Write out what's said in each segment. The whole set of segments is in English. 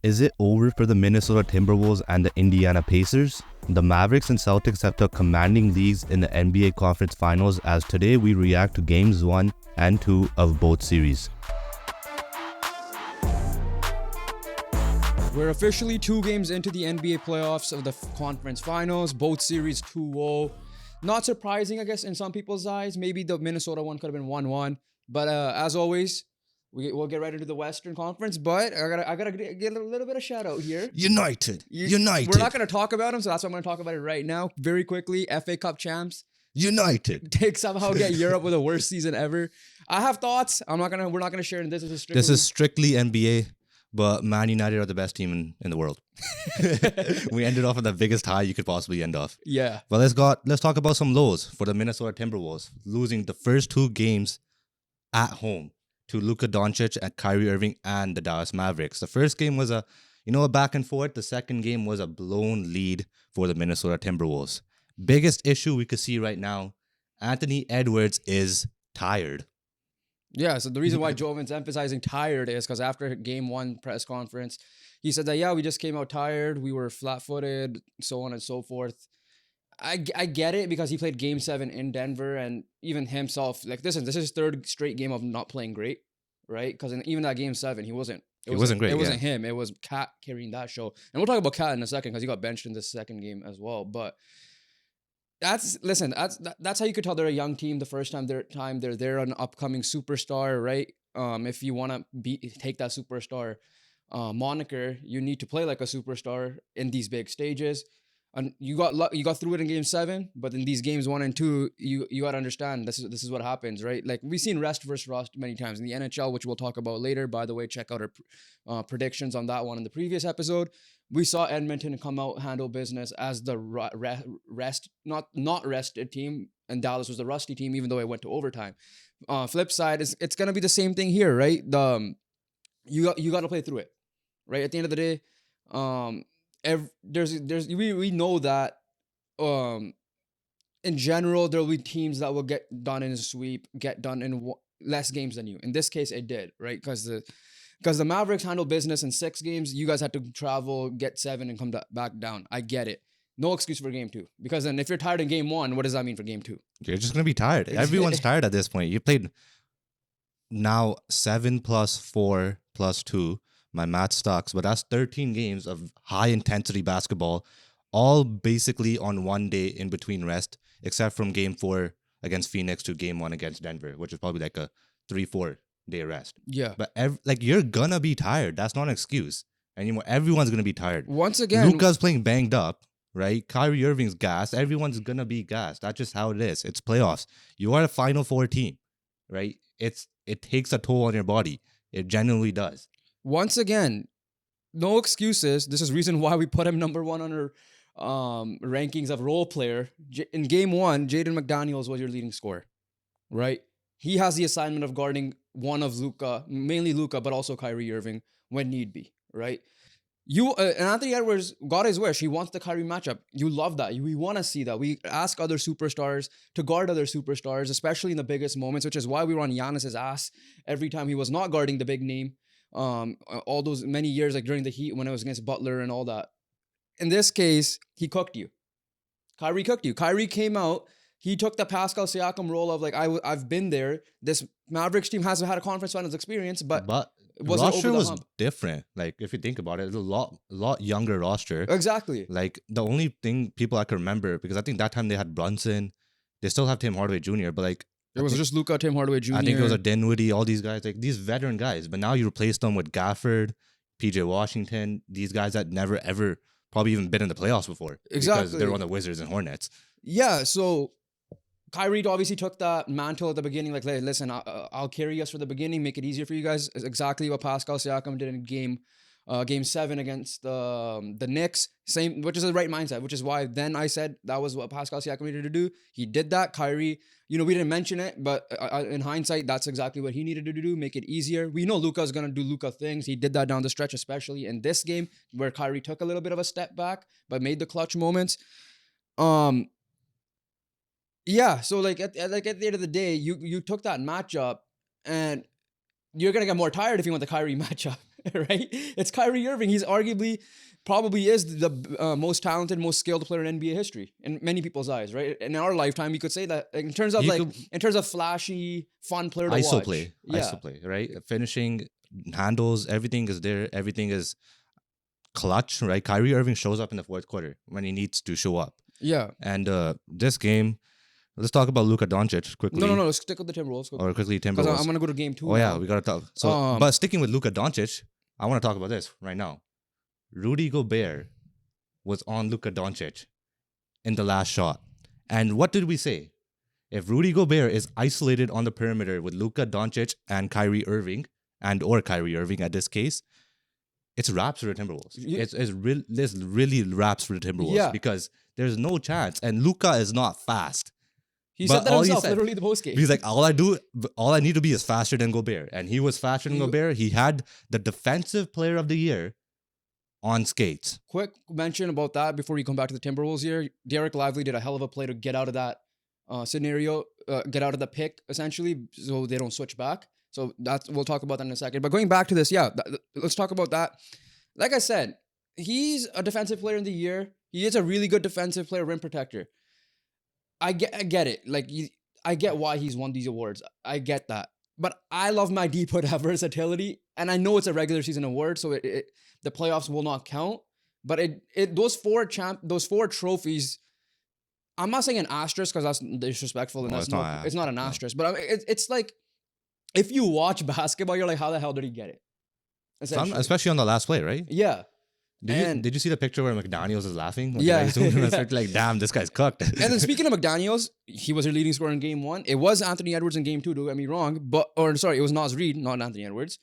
Is it over for the Minnesota Timberwolves and the Indiana Pacers? The Mavericks and Celtics have took commanding leads in the NBA Conference Finals as today we react to Games 1 and 2 of both series. We're officially 2 games into the NBA playoffs of the conference finals, both series 2-0. Not surprising, I guess, in some people's eyes. Maybe the Minnesota one could have been 1-1. But as always, we'll get right into the Western Conference. But I gotta get a little bit of shout out here. United. We're not gonna talk about them, so that's why I'm gonna talk about it right now, very quickly. FA Cup champs. United. They somehow get Europe with the worst season ever. I have thoughts. We're not gonna share in this. This is strictly NBA, but Man United are the best team in the world. We ended off on the biggest high you could possibly end off. Yeah. But let's talk about some lows for the Minnesota Timberwolves, losing the first 2 games at home to Luka Doncic and Kyrie Irving and the Dallas Mavericks. The first game was a back and forth. The second game was a blown lead for the Minnesota Timberwolves. Biggest issue we could see right now, Anthony Edwards is tired. Yeah, so the reason why Jovin's emphasizing tired is because after game 1 press conference, he said that, we just came out tired. We were flat-footed, so on and so forth. I get it because he played game 7 in Denver, and even himself, this is his 3rd straight game of not playing great, right? Because even that game 7, he wasn't. It wasn't great. It wasn't him. It was Cat carrying that show. And we'll talk about Cat in a second because he got benched in the second game as well. But that's how you could tell they're a young team the first time they're there, an upcoming superstar, right? If you want to take that superstar moniker, you need to play like a superstar in these big stages. And you got through it in game 7, but in these games 1 and 2, you got to understand this is what happens, right? Like we've seen rest versus rust many times in the NHL, which we'll talk about later. By the way, check out our predictions on that one in the previous episode. We saw Edmonton come out handle business as the not rested team, and Dallas was the rusty team, even though it went to overtime. Flip side is it's gonna be the same thing here, right? You got to play through it, right? At the end of the day, we know that in general there will be teams that will get done in a sweep, get done in less games than you. In this case, it did, right? Because the Mavericks handled business in 6 games. You guys had to travel, get 7, and come back down. I get it. No excuse for game 2. Because then if you're tired in game 1, what does that mean for game 2? You're just gonna be tired. Everyone's tired at this point. You played now 7 plus 4 plus 2. My math sucks, but that's 13 games of high-intensity basketball, all basically on one day in between rest, except from Game 4 against Phoenix to Game 1 against Denver, which is probably like a 3-4 day rest. Yeah. But you're gonna be tired. That's not an excuse anymore. Everyone's gonna be tired. Once again, Luka's playing banged up, right? Kyrie Irving's gassed. Everyone's gonna be gassed. That's just how it is. It's playoffs. You are a Final Four team, right? It takes a toll on your body. It genuinely does. Once again, no excuses. This is reason why we put him number 1 on our rankings of role player. In game 1, Jaden McDaniels was your leading scorer, right? He has the assignment of guarding one of Luka, mainly Luka, but also Kyrie Irving when need be, right? And Anthony Edwards got his wish. He wants the Kyrie matchup. You love that. We want to see that. We ask other superstars to guard other superstars, especially in the biggest moments, which is why we were on Giannis's ass every time he was not guarding the big name. All those many years, like during the Heat when it was against Butler and all that. In this case, he cooked you. Kyrie cooked you. Kyrie came out. He took the Pascal Siakam role of I've been there. This Mavericks team hasn't had a conference finals experience, but it wasn't roster over the was hump. different. Like if you think about it, it's a lot younger roster. Exactly. Like the only thing people I can remember, because I think that time they had Brunson, they still have Tim Hardaway Jr., but like it was just Luka, Tim Hardaway Jr. I think it was a Dinwiddie, all these guys, like these veteran guys. But now you replace them with Gafford, PJ Washington, these guys that never ever probably even been in the playoffs before. Exactly. Because they're on the Wizards and Hornets. Yeah, so Kyrie obviously took that mantle at the beginning. Like, hey, listen, I'll carry us for the beginning, make it easier for you guys. It's exactly what Pascal Siakam did in game 7 against the Knicks. Same, which is the right mindset, which is why then I said that was what Pascal Siakam needed to do. He did that. Kyrie, we didn't mention it, but in hindsight, that's exactly what he needed to do, make it easier. We know Luka's going to do Luka things. He did that down the stretch, especially in this game where Kyrie took a little bit of a step back, but made the clutch moments. Yeah, so at the end of the day, you took that matchup, and you're gonna get more tired if you want the Kyrie matchup. right? It's Kyrie Irving. He's arguably probably is the most talented, most skilled player in NBA history in many people's eyes, right? In our lifetime, you could say that in terms of in terms of flashy, fun player to ISO watch. play, Yeah. ISO play, right? Finishing, handles, everything is there. Everything is clutch, right? Kyrie Irving shows up in the fourth quarter when he needs to show up. Yeah. And this game, let's talk about Luka Doncic quickly. No. Let's stick with the Timberwolves. Or quickly Because Timberwolves. I'm gonna go to game 2. Oh yeah, now. we gotta talk. So, but sticking with Luka Doncic, I want to talk about this right now. Rudy Gobert was on Luka Doncic in the last shot, and what did we say? If Rudy Gobert is isolated on the perimeter with Luka Doncic and Kyrie Irving, or Kyrie Irving at this case, it's wraps for the Timberwolves. It's really wraps for the Timberwolves because there's no chance, and Luka is not fast. He said that himself, literally the post game. He's like, all I need to be is faster than Gobert. And he was faster than Gobert. He had the defensive player of the year on skates. Quick mention about that before we come back to the Timberwolves here. Derek Lively did a hell of a play to get out of that scenario, get out of the pick, essentially, so they don't switch back. So we'll talk about that in a second. But going back to this, let's talk about that. Like I said, he's a defensive player in the year. He is a really good defensive player, rim protector. I get it. Like, I get why he's won these awards. I get that. But I love my D-put versatility, and I know it's a regular season award, so the playoffs will not count. But those four trophies, I'm not saying an asterisk because that's disrespectful and it's not an asterisk. But it's like, if you watch basketball, you're like, how the hell did he get it? Especially on the last play, right? Yeah. Did you see the picture where McDaniels is laughing? Yeah. Like, damn, this guy's cooked. And then speaking of McDaniels, he was their leading scorer in game 1. It was Anthony Edwards in game 2, don't get me wrong. It was Naz Reid, not Anthony Edwards.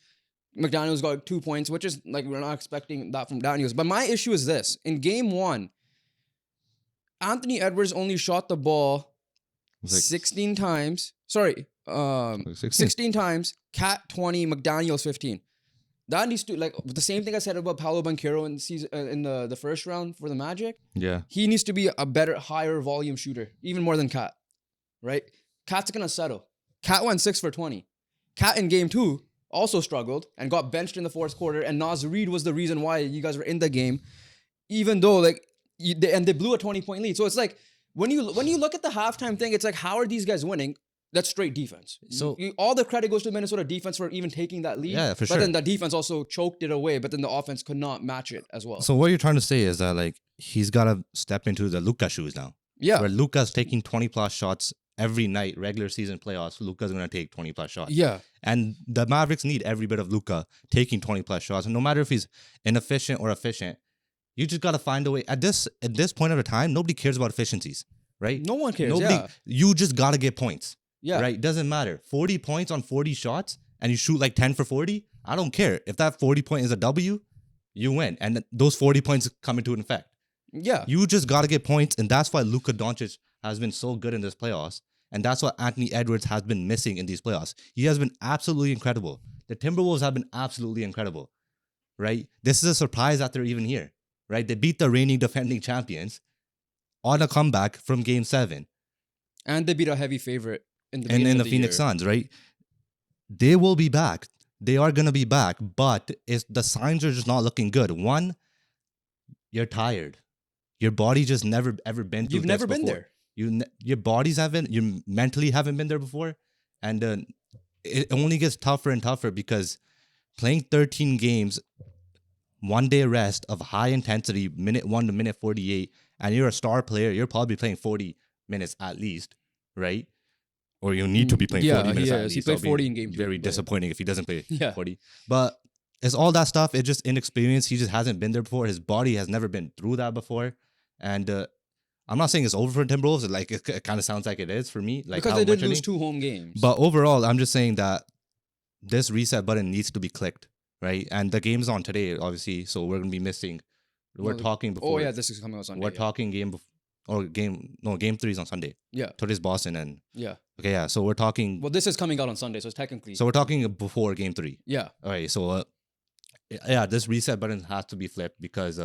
McDaniels got 2 points, which is like, we're not expecting that from Daniels. But my issue is this. In game 1, Anthony Edwards only shot the ball 16 times. 16 times. Cat 20, McDaniels 15. That needs to, like, the same thing I said about Paolo Banchero in the first round for the Magic. Yeah. He needs to be a better, higher volume shooter, even more than Cat, right? Cat's going to settle. Cat went 6 for 20. Cat in game 2 also struggled and got benched in the fourth quarter, and Naz Reid was the reason why you guys were in the game, even though, like, they blew a 20-point lead. So it's like, when you look at the halftime thing, it's like, how are these guys winning? That's straight defense. So all the credit goes to the Minnesota defense for even taking that lead. Yeah, for sure. But then the defense also choked it away, but then the offense could not match it as well. So what you're trying to say is that, like, he's got to step into the Luka shoes now. Yeah. Where Luka's taking 20-plus shots every night, regular season playoffs, Luka's going to take 20-plus shots. Yeah. And the Mavericks need every bit of Luka taking 20-plus shots. And no matter if he's inefficient or efficient, you just got to find a way. At this point of the time, nobody cares about efficiencies, right? No one cares, You just got to get points. Yeah. Right? Doesn't matter. 40 points on 40 shots and you shoot like 10 for 40. I don't care. If that 40 point is a W, you win. And those 40 points come into effect. Yeah. You just got to get points. And that's why Luka Doncic has been so good in this playoffs. And that's what Anthony Edwards has been missing in these playoffs. He has been absolutely incredible. The Timberwolves have been absolutely incredible. Right? This is a surprise that they're even here. Right? They beat the reigning defending champions on a comeback from game 7. And they beat a heavy favorite. In the Phoenix Suns, right? They will be back. They are going to be back, but the signs are just not looking good. One, you're tired. Your body just never ever been through. You've never been there. Your bodies haven't. You mentally haven't been there before, and it only gets tougher and tougher because playing 13 games, 1 day rest of high intensity, minute 1 to minute 48, and you're a star player. You're probably playing 40 minutes at least, right? Or you need to be playing 40 minutes at least. He played 40 in game 2. Very disappointing if he doesn't play 40. But it's all that stuff. It's just inexperience. He just hasn't been there before. His body has never been through that before. And I'm not saying it's over for Timberwolves. Like, it kind of sounds like it is for me. Like, because they did lose 2 home games. But overall, I'm just saying that this reset button needs to be clicked, right? And the game's on today, obviously. So we're going to be missing. We're talking before. Oh, yeah, this is coming on Sunday. We're talking game 3 is on Sunday. Yeah. Today's Boston and... Yeah. Okay, yeah. So we're talking... Well, this is coming out on Sunday, so it's technically... So we're talking before game 3. Yeah. All right, so... this reset button has to be flipped because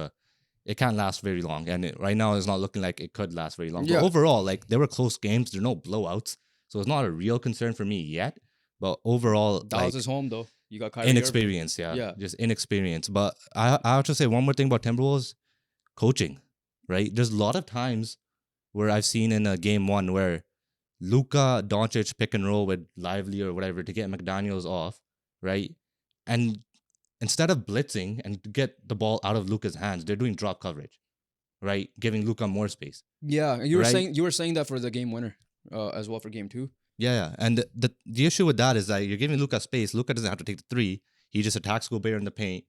it can't last very long. And right now, it's not looking like it could last very long. Yeah. But overall, like, there were close games. There are no blowouts. So it's not a real concern for me yet. But overall... Dallas is home, though. You got Kyrie Irving. Inexperience, yeah. Yeah. Just inexperience. But I have to say one more thing about Timberwolves, coaching, right? There's a lot of times where I've seen in a game one where Luka Doncic pick and roll with Lively or whatever to get McDaniels off, right? And instead of blitzing and to get the ball out of Luka's hands, they're doing drop coverage, right? Giving Luka more space. Yeah, and you were Right? saying that for the game winner as well for game 2. Yeah. And the issue with that is that you're giving Luka space. Luka doesn't have to take the three. He just attacks Gobert in the paint.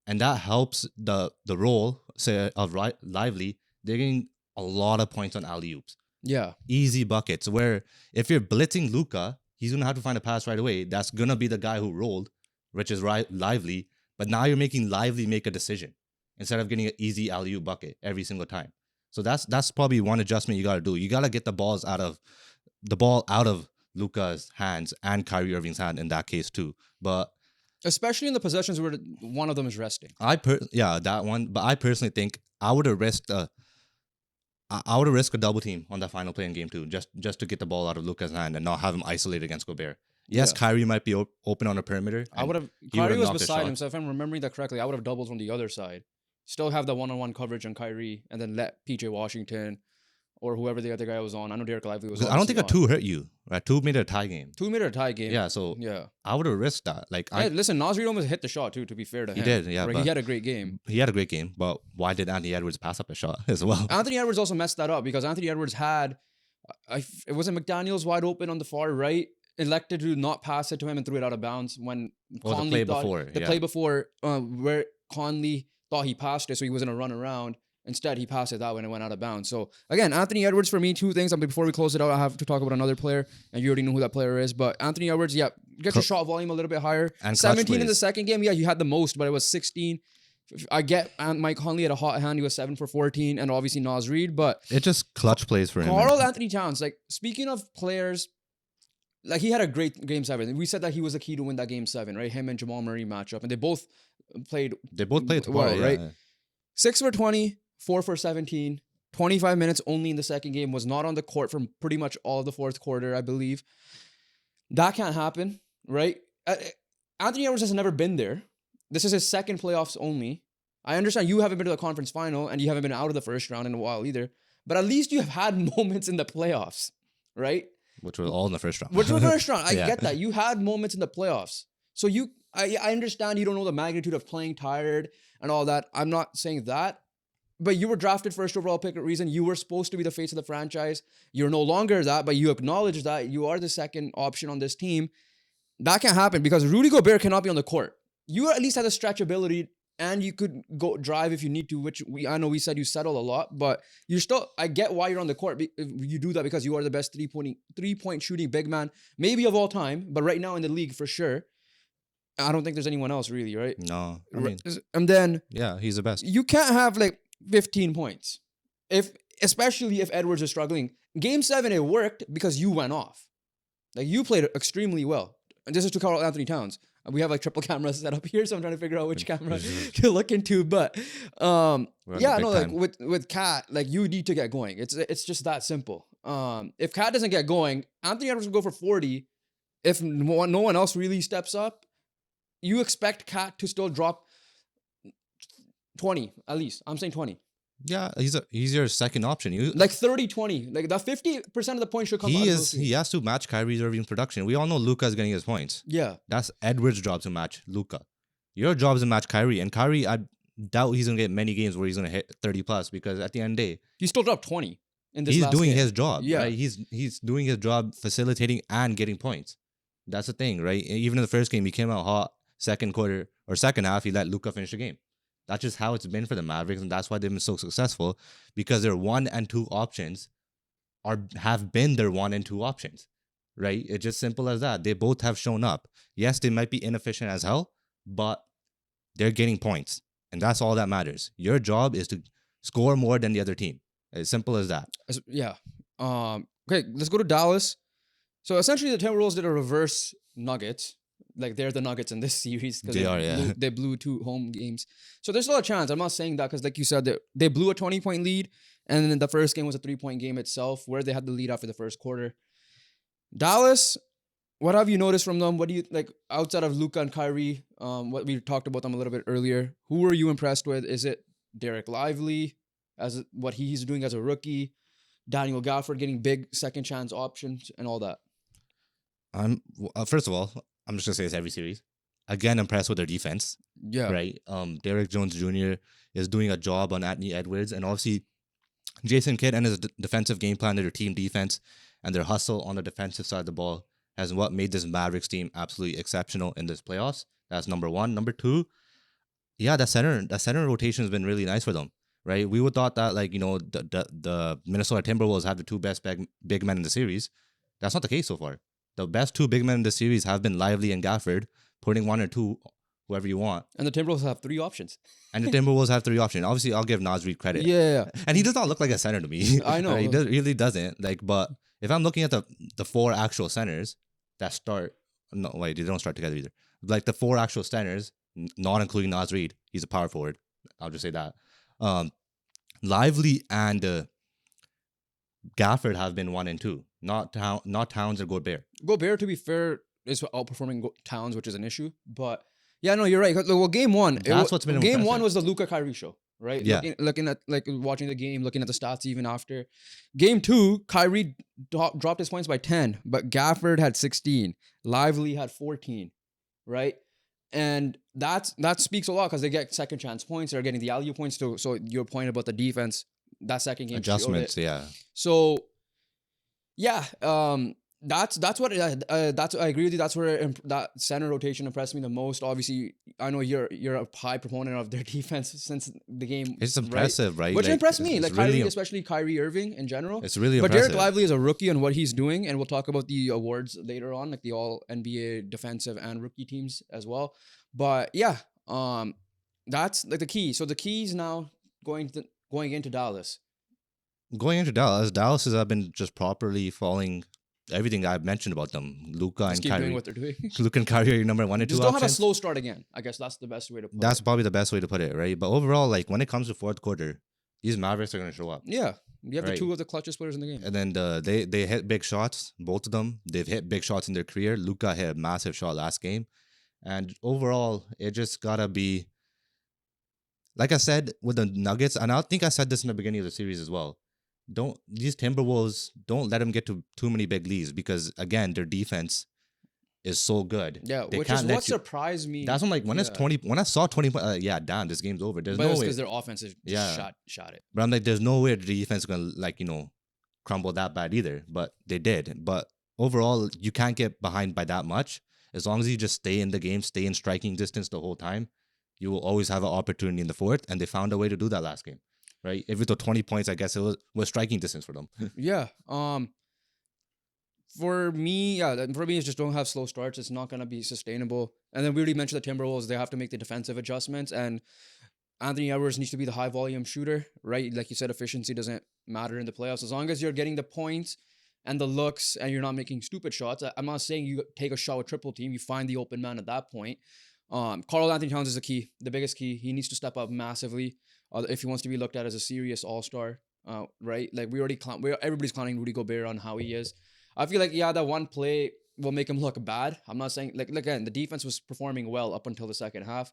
And that helps the role, say, of Lively. They're getting a lot of points on alley-oops. Yeah. Easy buckets. Where if you're blitzing Luka, he's going to have to find a pass right away. That's going to be the guy who rolled, which is Lively. But now you're making Lively make a decision instead of getting an easy alley-oop bucket every single time. So that's probably one adjustment you got to do. You got to get the ball out of Luka's hands and Kyrie Irving's hand in that case too. But Especially in the possessions where one of them is resting. that one. But I personally think I would have risked a double team on that final play in game 2 just to get the ball out of Luka's hand and not have him isolated against Gobert. Yes, Yeah. Kyrie might be open on the perimeter. I would have. he would've Kyrie was knocked his beside shot. him, so if I'm remembering that correctly, I would have doubled from the other side. Still have the one-on-one coverage on Kyrie, and then let PJ Washington or whoever the other guy was on. I know Derek Lively was. I don't think a obviously 2 hurt you. Right? 2 made it a tie game. 2 made it a tie game. Yeah, so Yeah. I would have risked that. Like Hey, listen, Nasri almost hit the shot too. To be fair to he him, did, yeah. Right, But he had a great game. he had a great game, but why did Anthony Edwards pass up a shot as well? Anthony Edwards also messed that up because Anthony Edwards had, it wasn't McDaniels wide open on the far right, elected to not pass it to him and threw it out of bounds when Oh, the Conley play thought, before, the yeah. play before where Conley thought he passed it, so he was gonna run around. Instead, he passed it that way and it went out of bounds. So again, Anthony Edwards for me, 2 things. Before we close it out, I have to talk about another player, and you already know who that player is. But Anthony Edwards, yeah, get your shot volume a little bit higher. And clutch 17 in the plays. second game, yeah, you had the most, but it was 16. I get Mike Conley had a hot hand. He was 7 for 14, and obviously Nas Reed. But It just clutch plays for him. Carl Anthony Towns, like speaking of players, like he had a great game 7. We said that he was the key to win that game 7, right? Him and Jamal Murray matchup, and they both played tomorrow, yeah. right? 6 for 20, 4 for 17, 25 minutes only in the second game. Was not on the court for pretty much all of the fourth quarter, I believe. That can't happen, right? Anthony Edwards has never been there. This is his second playoffs only. I understand you haven't been to the conference final and you haven't been out of the first round in a while either. But at least you have had moments in the playoffs, right? Which were all in the first round. Which was first round. I Yeah. get that. You had moments in the playoffs. So I understand you don't know the magnitude of playing tired and all that. I'm not saying that. But you were drafted first overall pick for a reason. You were supposed to be the face of the franchise. You're no longer that, but you acknowledge that you are the second option on this team. That can't happen because Rudy Gobert cannot be on the court. You at least have the stretchability and you could go drive if you need to, which I know we said you settle a lot, but you're still, I get why you're on the court. You do that because you are the best three-point shooting big man, maybe of all time, but right now in the league for sure. I don't think there's anyone else really, right? No. I mean, And then yeah, he's the best. you can't have like 15 points. Especially if Edwards is struggling. Game 7, it worked because you went off. Like you played extremely well. And this is to Karl Anthony Towns. We have like triple cameras set up here, so I'm trying to figure out which camera to look into. But yeah, no, like with Cat, like you need to get going. It's just that simple. If Cat doesn't get going, Anthony Edwards will go for 40. If no one else really steps up, you expect Cat to still drop 20 at least. I'm saying 20. Yeah, he's your second option. Like 30-20. Like that 50% of the points should come out of those two. He has to match Kyrie Irving's production. We all know Luka's getting his points. Yeah. That's Edwards' job to match Luka. Your job is to match Kyrie. And Kyrie, I doubt he's gonna get many games where he's gonna hit 30 plus because at the end of the day, He still dropped 20 in this he's last doing game. his job. Yeah. Right? He's doing his job facilitating and getting points. That's the thing, right? Even in the first game, he came out hot. Second quarter or second half, he let Luka finish the game. That's just how it's been for the Mavericks, and that's why they've been so successful because their 1 and 2 options have been their 1 and 2 options, right? It's just simple as that. They both have shown up. Yes, they might be inefficient as hell, but they're getting points, and that's all that matters. Your job is to score more than the other team. As simple as that. Yeah. Okay, let's go to Dallas. So essentially, the Timberwolves did a reverse Nuggets. Like they're the Nuggets in this series because they blew 2 home games. So there's still a chance. I'm not saying that because, like you said, they blew a 20-point lead, and then the first game was a 3-point game itself, where they had the lead after the first quarter. Dallas, What have you noticed from them? What do you like outside of Luka and Kyrie? What we talked about them a little bit earlier. Who were you impressed with? Is it Derek Lively as what he's doing as a rookie? Daniel Gafford getting big second chance options and all that. First of all, I'm just gonna say this every series. Again, impressed with their defense. Yeah. Right. Derek Jones Jr. is doing a job on Anthony Edwards, and obviously Jason Kidd and his defensive game plan, their team defense, and their hustle on the defensive side of the ball has what made this Mavericks team absolutely exceptional in this playoffs. That's number one. Number two, yeah, the center rotation has been really nice for them. Right. We would thought that the Minnesota Timberwolves have the two best big men in the series. That's not the case so far. The best two big men in the series have been Lively and Gafford, putting one or two, whoever you want. And the Timberwolves have three options. And the Timberwolves have three options. Obviously, I'll give Naz Reid credit. Yeah. And he does not look like a center to me. I know. He really doesn't. But if I'm looking at the four actual centers that start, no, wait, they don't start together either. Like the four actual centers, not including Naz Reid, he's a power forward. I'll just say that. Lively and Gafford have been 1 and 2. Not Towns or Gobert. Gobert, to be fair, is outperforming Towns, which is an issue. But yeah, no, you're right. Well, game one. What's been game impressive. one was the Luka Kyrie show, right? Yeah. Looking at watching the game, looking at the stats even after. Game two, Kyrie dropped his points by 10, but Gafford had 16. Lively had 14, right? And that speaks a lot because they get second chance points. They're getting the alley points too. So your point about the defense, that second game Adjustments, yeah. So yeah, that's what that's I agree with you. That's where that center rotation impressed me the most. Obviously, I know you're a high proponent of their defense since the game. It's impressive, right? Which impressed me, it's Kyrie, really, especially Kyrie Irving in general. It's really but impressive. Derek Lively is a rookie and what he's doing, and we'll talk about the awards later on, like the All NBA defensive and rookie teams as well. But yeah, that's like the key. So the keys now going into Dallas. Going into Dallas has been just properly following everything I've mentioned about them. Luka and keep Kyrie. doing what they're doing. Luka and Kyrie are your number 1 and 2 Just don't options. have a slow start again. I guess that's the best way to put it. That's probably the best way to put it, right? But overall, like when it comes to fourth quarter, these Mavericks are going to show up. Yeah. You have the Right. two of the clutchest players in the game. And then they hit big shots, both of them. They've hit big shots in their career. Luka hit a massive shot last game. And overall, it just got to be, like I said, with the Nuggets, and I think I said this in the beginning of the series as well. These Timberwolves, don't let them get to too many big leads because, again, their defense is so good. Yeah, They which can't is let what you- surprised me. That's when, like, when it's Yeah. 20, when I saw 20, yeah, damn, this game's over. There's But no it's way. because their offense is Yeah. shot it. But I'm like, there's no way the defense is going to, like, crumble that bad either. But they did. But overall, you can't get behind by that much. As long as you just stay in the game, stay in striking distance the whole time, you will always have an opportunity in the fourth. And they found a way to do that last game, right? If it was 20 points, I guess it was striking distance for them. Yeah. For me, it's just don't have slow starts. It's not going to be sustainable. And then we already mentioned the Timberwolves. They have to make the defensive adjustments. And Anthony Edwards needs to be the high volume shooter, right? Like you said, efficiency doesn't matter in the playoffs. As long as you're getting the points and the looks and you're not making stupid shots. I'm not saying you take a shot with triple team. You find the open man at that point. Karl Anthony Towns is the biggest key. He needs to step up massively if he wants to be looked at as a serious all-star, right? Like everybody's clowning Rudy Gobert on how he is. I feel like, that one play will make him look bad. I'm not saying, like again, the defense was performing well up until the second half.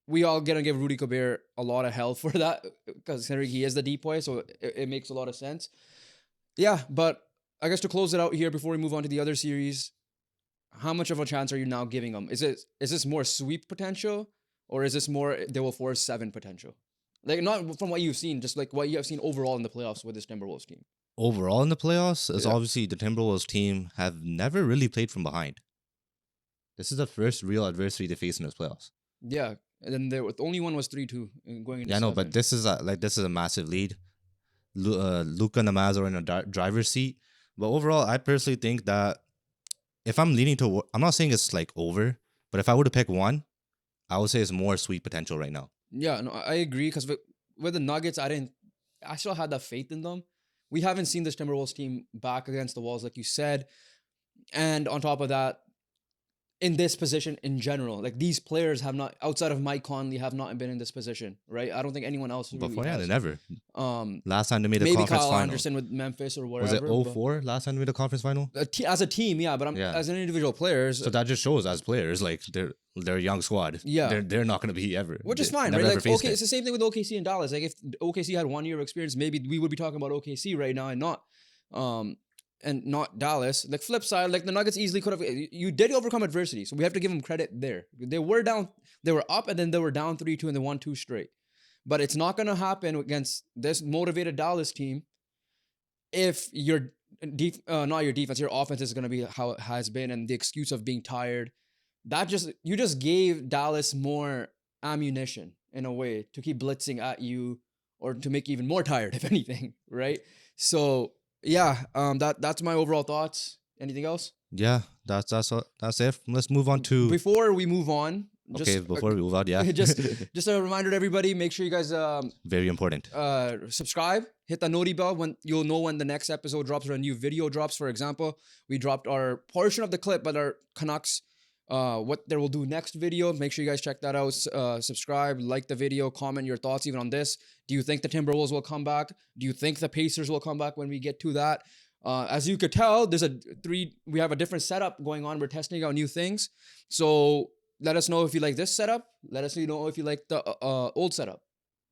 We all gonna give Rudy Gobert a lot of hell for that because he is the deep boy, so it makes a lot of sense. Yeah, but I guess to close it out here before we move on to the other series, how much of a chance are you now giving them? Is this more sweep potential or is this more they will force 7 potential? Like not from what you've seen, just like what you have seen overall in the playoffs with this Timberwolves team. Overall in the playoffs, is Yeah. obviously the Timberwolves team have never really played from behind. This is the first real adversity they face in this playoffs. Yeah, and then the only one was 3-2 going into Yeah, no, 7. but this is a massive lead. Luka and the Mavs are in a driver's seat. But overall, I personally think that if I'm leaning to, I'm not saying it's like over, but if I were to pick one, I would say it's more sweet potential right now. Yeah, no, I agree because with the Nuggets, I still had that faith in them. We haven't seen this Timberwolves team back against the walls, like you said. And on top of that, in this position in general. Like these players have not, outside of Mike Conley, have not been in this position, right? I don't think anyone else really Before, yeah, they has. never. Last time they made a Maybe conference Kyle final. Anderson with Memphis or Was wherever. it 04 last time they made a conference final? As a team, yeah, but as an individual players. So that just shows as players, like they're a young squad. Yeah. They're not going to be ever. Which is fine, right? Like, okay, it's the same thing with OKC and Dallas. Like if OKC had 1 year of experience, maybe we would be talking about OKC right now and not Dallas. Like flip side, like the Nuggets easily could have. You did overcome adversity, so we have to give them credit there. They were down, they were up, and then they were down 3-2, and they won 2 straight. But it's not going to happen against this motivated Dallas team if not your defense, your offense is going to be how it has been, and the excuse of being tired. You just gave Dallas more ammunition in a way to keep blitzing at you or to make you even more tired, if anything, right? So. Yeah, that's my overall thoughts. Anything else? Yeah, that's it. Let's move on to. Before we move on, Before we move on, yeah. just a reminder to everybody: make sure you guys very important. Subscribe, hit the noti bell when you'll know when the next episode drops or a new video drops. For example, we dropped our portion of the clip, but our Canucks. What they will do next video. Make sure you guys check that out. Subscribe, like the video, comment your thoughts even on this. Do you think the Timberwolves will come back? Do you think the Pacers will come back when we get to that? As you could tell, we have a different setup going on. We're testing out new things. So let us know if you like this setup. Let us know if you like the old setup.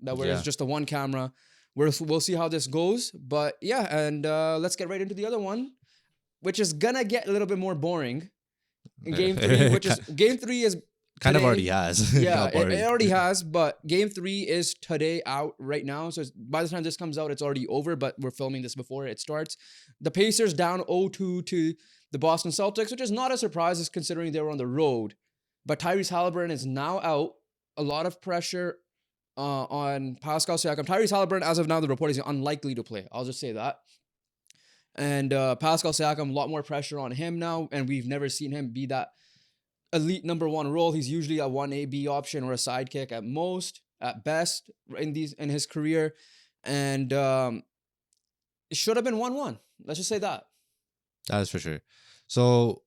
It's just a one camera. We'll see how this goes. But yeah, and let's get right into the other one, which is gonna get a little bit more boring. In game 3, game 3 is kind of already has. Yeah, it already has, but game 3 is today out right now. So by the time this comes out, it's already over, but we're filming this before it starts. The Pacers down 0-2 to the Boston Celtics, which is not a surprise considering they were on the road. But Tyrese Haliburton is now out. A lot of pressure on Pascal Siakam. Tyrese Haliburton, as of now, the report is unlikely to play. I'll just say that. And Pascal Siakam, a lot more pressure on him now, and we've never seen him be that elite number 1 role. He's usually a 1AB option or a sidekick at best in his career, and it should have been 1-1. Let's just say that. That is for sure. So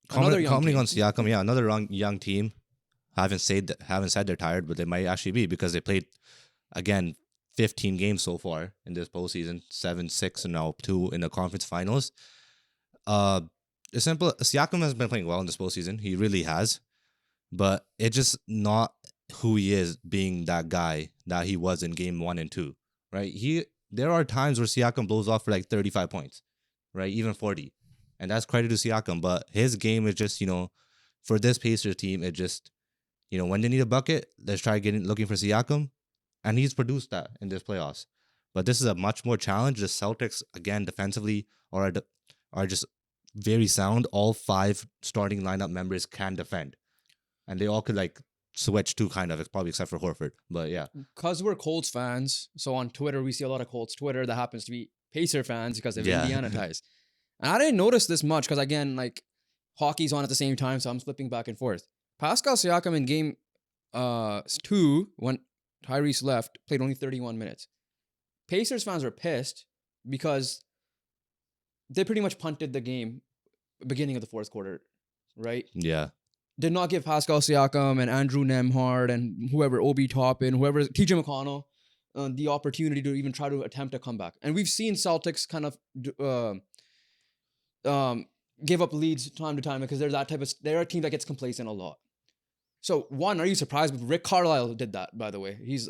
commenting on Siakam, yeah, another young team. Haven't said they're tired, but they might actually be because they played again 15 games so far in this postseason, 7-6 and now 2 in the conference finals. It's simple. Siakam has been playing well in this postseason. He really has. But it's just not who he is being that guy that he was in game 1 and 2, right? There are times where Siakam blows off for like 35 points, right? Even 40. And that's credit to Siakam. But his game is just, for this Pacers team, it just, when they need a bucket, let's try looking for Siakam. And he's produced that in this playoffs. But this is a much more challenge. The Celtics, again, defensively are just very sound. All 5 starting lineup members can defend. And they all could switch to probably except for Horford. But yeah. Because we're Colts fans, so on Twitter, we see a lot of Colts Twitter that happens to be Pacer fans because of Indiana ties. And I didn't notice this much because, again, hockey's on at the same time, so I'm flipping back and forth. Pascal Siakam in game 2, when Tyrese left, played only 31 minutes. Pacers fans were pissed because they pretty much punted the game beginning of the 4th quarter, right? Yeah. Did not give Pascal Siakam and Andrew Nembhard and whoever, Obi Toppin, whoever, TJ McConnell, the opportunity to even try to attempt a comeback. And we've seen Celtics kind of give up leads time to time because they're a team that gets complacent a lot. So, are you surprised? Rick Carlisle did that, by the way. He's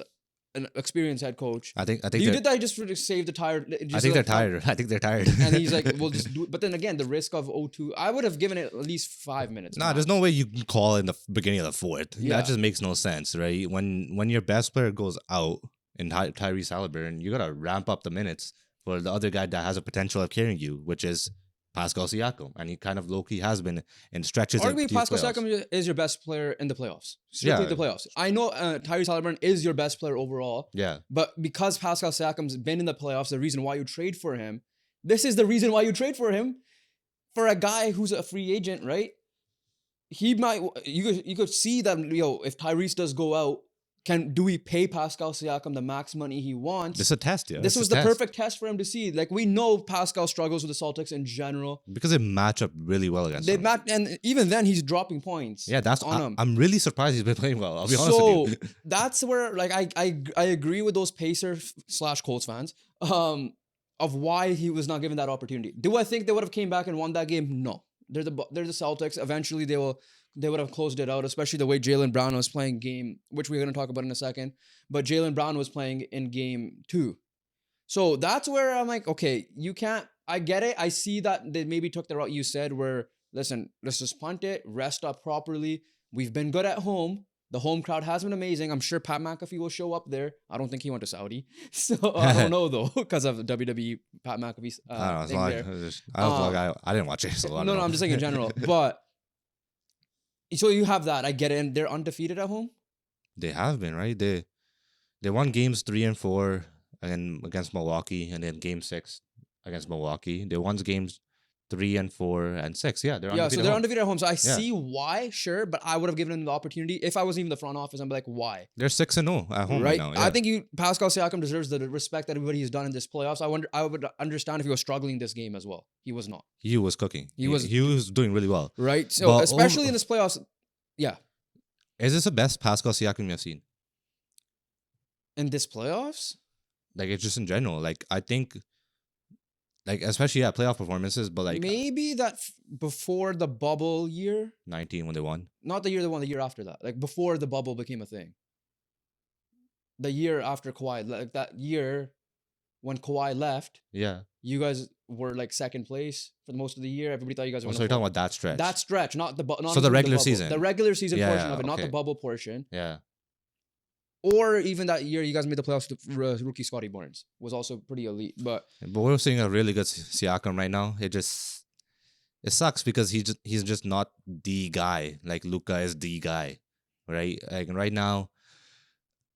an experienced head coach. I think you did that just to save the tired. I think they're tired. I think they're tired. And he's like, we'll just do it. But then again, the risk of 0-2, I would have given it at least 5 minutes. There's no way you can call in the beginning of the 4th. Yeah. That just makes no sense, right? When your best player goes out in Tyrese Haliburton, you got to ramp up the minutes for the other guy that has a potential of carrying you, which is Pascal Siakam, and he kind of low-key has been in stretches. Arguably, Pascal Siakam is your best player in the playoffs. Strictly the playoffs. I know Tyrese Haliburton is your best player overall. Yeah. But because Pascal Siakam's been in the playoffs, the reason why you trade for him, this is the reason why you trade for him, for a guy who's a free agent, right? He might, you could see that, if Tyrese does go out, do we pay Pascal Siakam the max money he wants? This is a test, yeah. This It's was a the test. perfect test for him to see. Like, we know Pascal struggles with the Celtics in general. Because they match up really well against them. And even then, he's dropping points. Yeah, that's on him. I'm really surprised he's been playing well. I'll be honest with you. That's where, like, I agree with those Pacers/Colts fans of why he was not given that opportunity. Do I think they would have came back and won that game? No. They're the Celtics. Eventually, they would have closed it out, especially the way Jaylen Brown was playing game, which we're going to talk about in a second. But Jaylen Brown was playing in game 2. So that's where I'm like, okay, you can't, I get it. I see that they maybe took the route you said where, listen, let's just punt it, rest up properly. We've been good at home. The home crowd has been amazing. I'm sure Pat McAfee will show up there. I don't think he went to Saudi. So I don't know, though, because of WWE Pat McAfee's I thing don't know. I didn't watch it. So I don't know. I'm just saying in general. But so you have that. I get it. And they're undefeated at home? They have been, right? They won games 3 and 4 against Milwaukee, and then game 6 against Milwaukee. They won games 3 and 4 and 6. Yeah, they're undefeated. So they're undefeated at home. So I see why, sure, but I would have given them the opportunity if I was even the front office. I'm like, why? They're 6-0 at home right now. Yeah. I think Pascal Siakam deserves the respect that everybody has done in this playoffs. I would understand if he was struggling this game as well. He was not. He was cooking. He was doing really well. Right. So But especially in this playoffs, yeah. Is this the best Pascal Siakam you've seen? In this playoffs? Like, it's just in general. Like, I think, like, especially playoff performances, but like maybe that before the bubble year, 19 when they won. not the year they won, the year after that, like before the bubble became a thing. The year after Kawhi, like that year when Kawhi left, Yeah. you guys were like second place for most of the year. Everybody thought you guys were. So you're talking about that stretch. That stretch, not the not So the including regular bubble. season. The regular season Yeah, portion of it, not okay. the bubble portion. Yeah. Or even that year you guys made the playoffs with rookie Scotty Barnes was also pretty elite. But we're seeing a really good Siakam right now. It sucks because he's just not the guy. Like, Luka is the guy, right? Like, right now,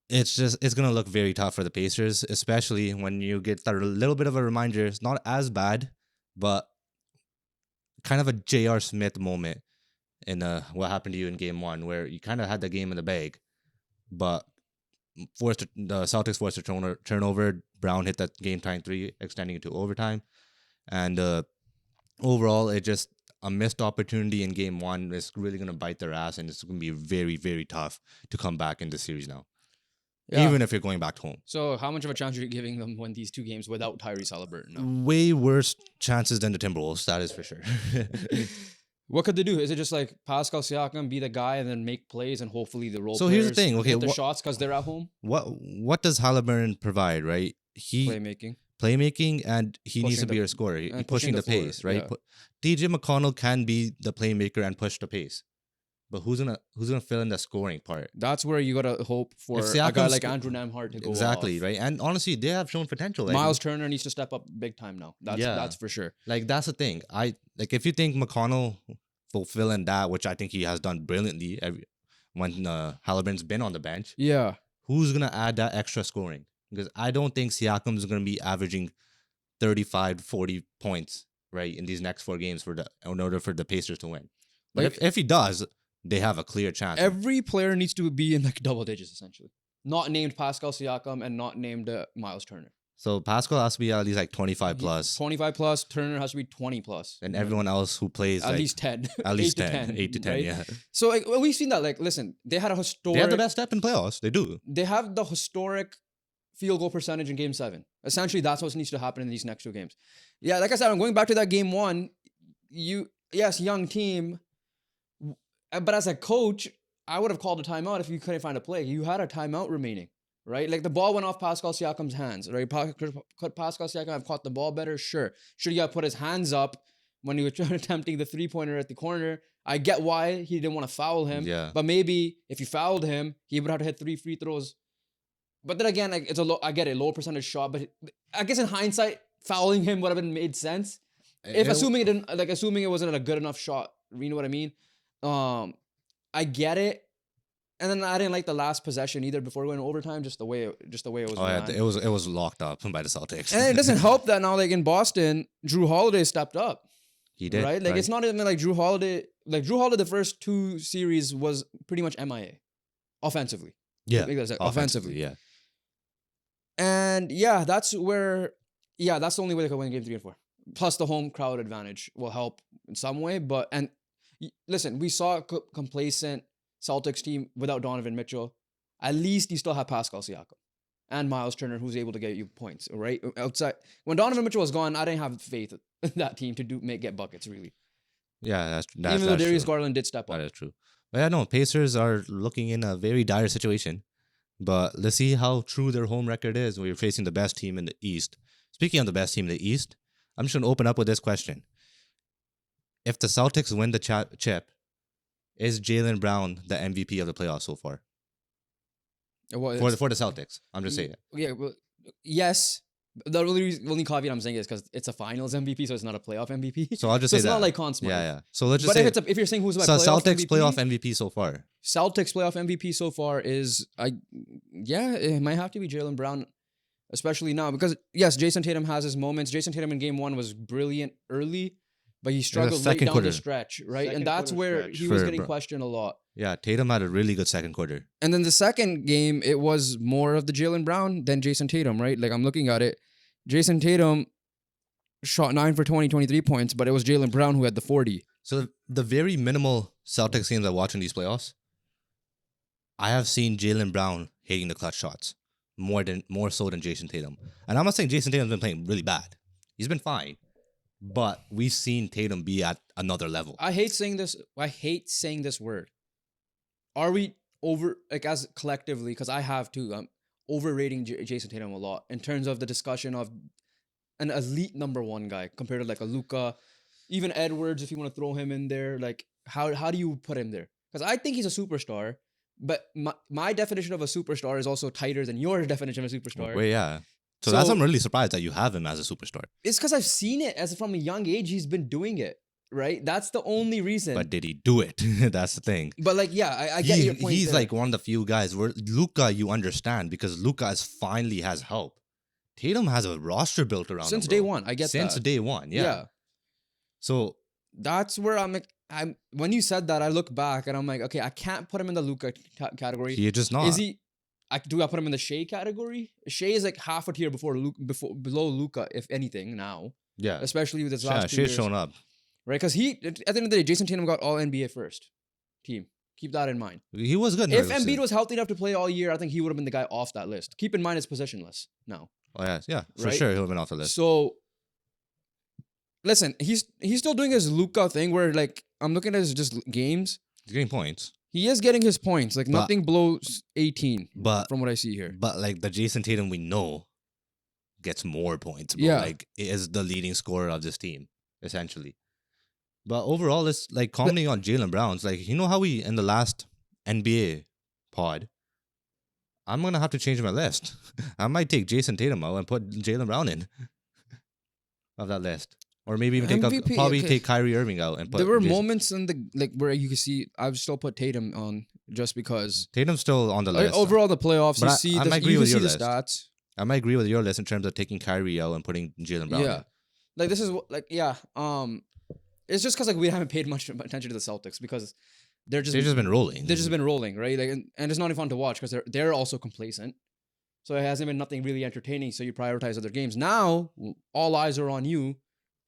it's gonna look very tough for the Pacers, especially when you get a little bit of a reminder. It's not as bad, but kind of a J.R. Smith moment in what happened to you in game 1, where you kind of had the game in the bag, but the Celtics forced a turnover. Brown hit that game-tying 3, extending it to overtime. And overall, it just a missed opportunity in game 1 is really going to bite their ass, and it's going to be very, very tough to come back in the series now, even if you're going back home. So how much of a chance are you giving them win these 2 games without Tyrese Haliburton now? Way worse chances than the Timberwolves, that is for sure. What could they do? Is it just like Pascal Siakam be the guy and then make plays and hopefully the role So players here's the thing, okay, hit the shots because they're at home? What does Haliburton provide, right? Playmaking, and he needs to be a scorer. Pushing the pace, right? Yeah. TJ McConnell can be the playmaker and push the pace, but who's gonna fill in the scoring part? That's where you gotta hope for a guy like Andrew Nembhard to go exactly off. Right. And honestly, they have shown potential. Like, Miles Turner needs to step up big time now. That's for sure. Like, that's the thing. If you think McConnell fulfilling that, which I think he has done brilliantly when Haliburton's been on the bench, Yeah. who's gonna add that extra scoring? Because I don't think Siakam is gonna be averaging 35, 40 points, right, in these next 4 games in order for the Pacers to win. But Like, if he does, they have a clear chance. every player needs to be in like double digits essentially. Not named Pascal Siakam and not named Miles Turner. So Pascal has to be at least like 25 plus. 25 plus. Turner has to be 20 plus. And everyone else who plays at like, least 10. At least 8 10. 8 to 10, right? yeah. So like, we've seen that. Like, listen, they had a historic. They have the best step in playoffs. They do. They have the historic field goal percentage in game 7. Essentially, that's what needs to happen in these next 2 games. Yeah, like I said, I'm going back to that game 1. Young team, but as a coach, I would have called a timeout if you couldn't find a play. You had a timeout remaining, right? Like, the ball went off Pascal Siakam's hands, right? Could Pascal Siakam have caught the ball better? Sure. Should he have put his hands up when he was attempting the 3-pointer at the corner? I get why he didn't want to foul him. Yeah. But maybe if you fouled him, he would have to hit 3 free throws. But then again, like, I get it, low percentage shot. But I guess in hindsight, fouling him would have made sense. Assuming it wasn't a good enough shot. You know what I mean? I get it. And then I didn't like the last possession either before we went overtime, just the way it was. Oh yeah, it was locked up by the Celtics. And it doesn't help that now, like, in Boston, Drew Holiday stepped up. He did, right? Like, it's not even like Drew Holiday. Like, Drew Holiday, the first 2 series was pretty much MIA, offensively. Yeah, Make that sense, offensively. yeah. And that's where, that's the only way they could win game 3 and 4. Plus the home crowd advantage will help in some way. But, listen, we saw a complacent Celtics team without Donovan Mitchell. At least you still have Pascal Siakam and Miles Turner, who's able to get you points, right? Outside, when Donovan Mitchell was gone, I didn't have faith in that team to get buckets, really. Yeah, Even though Darius Garland did step up. That is true. But yeah, no, Pacers are looking in a very dire situation. But let's see how true their home record is. We're facing the best team in the East. Speaking of the best team in the East, I'm just going to open up with this question. If the Celtics win the chip, is Jaylen Brown the MVP of the playoffs so far? Well, for the Celtics. I'm just saying it. Yeah, well, yes. The only caveat I'm saying is because it's a finals MVP, so it's not a playoff MVP. So I'll just say it's that. not like Conn Smythe. Yeah. So let's just but say if you're saying who's my so playoff Celtics MVP, playoff MVP so far. Celtics playoff MVP so far is it might have to be Jaylen Brown, especially now because yes, Jason Tatum has his moments. Jason Tatum in game 1 was brilliant early, but he struggled late down the stretch, right? And that's where he was getting questioned a lot. Yeah, Tatum had a really good second quarter. And then the second game, it was more of the Jaylen Brown than Jason Tatum, right? Like I'm looking at it. Jason Tatum shot 9 for 23 points, but it was Jaylen Brown who had the 40. So the very minimal Celtics games I watch in these playoffs, I have seen Jaylen Brown hitting the clutch shots more so than Jason Tatum. And I'm not saying Jason Tatum's been playing really bad. He's been fine. But we've seen Tatum be at another level. I hate saying this word. Are we over, like as collectively, because I have too, overrating Jason Tatum a lot in terms of the discussion of an elite number 1 guy compared to like a Luka, even Edwards, if you want to throw him in there. Like how do you put him there? Because I think he's a superstar, but my definition of a superstar is also tighter than your definition of a superstar. Well, yeah. So that's, I'm really surprised that you have him as a superstar. It's because I've seen it as from a young age. He's been doing it. Right? That's the only reason. But did he do it? That's the thing. But like, yeah, I get your point. He's there. like one of the few guys where Luka, you understand, because Luka finally has help. Tatum has a roster built around since him, day one. I get since that. day one. Yeah. So that's where I'm when you said that, I look back and I'm like, okay, I can't put him in the Luka category. He's just not. Is he? Do I put him in the Shea category? Shea is like half a tier below Luka, if anything. Now, yeah, especially with his last 2 years. Shea's shown up. Right, because at the end of the day, Jason Tatum got all NBA first team. Keep that in mind. He was good. If Embiid was healthy enough to play all year, I think he would have been the guy off that list. Keep in mind it's positionless now. Oh yeah, for right? sure he'll have been off the list. So, listen, he's still doing his Luka thing where like I'm looking at his just games. He's getting points. He is getting his points. Like nothing below 18. But from what I see here. But like the Jason Tatum we know gets more points. But yeah, like is the leading scorer of this team essentially. But overall, it's like commenting on Jaylen Brown's like, you know how we in the last NBA pod, I'm gonna have to change my list. I might take Jason Tatum out and put Jaylen Brown in of that list, or maybe even take Kyrie Irving out and put. There were moments in the like where you can see I've still put Tatum on just because Tatum's still on the list. Overall, the playoffs, but you see the stats. I might agree with your list in terms of taking Kyrie out and putting Jaylen Brown. Yeah, in. like this is like it's just because like we haven't paid much attention to the Celtics because they've just been rolling. They've just been rolling, right? Like, and it's not even fun to watch because they're also complacent. So it hasn't been nothing really entertaining. So you prioritize other games. Now all eyes are on you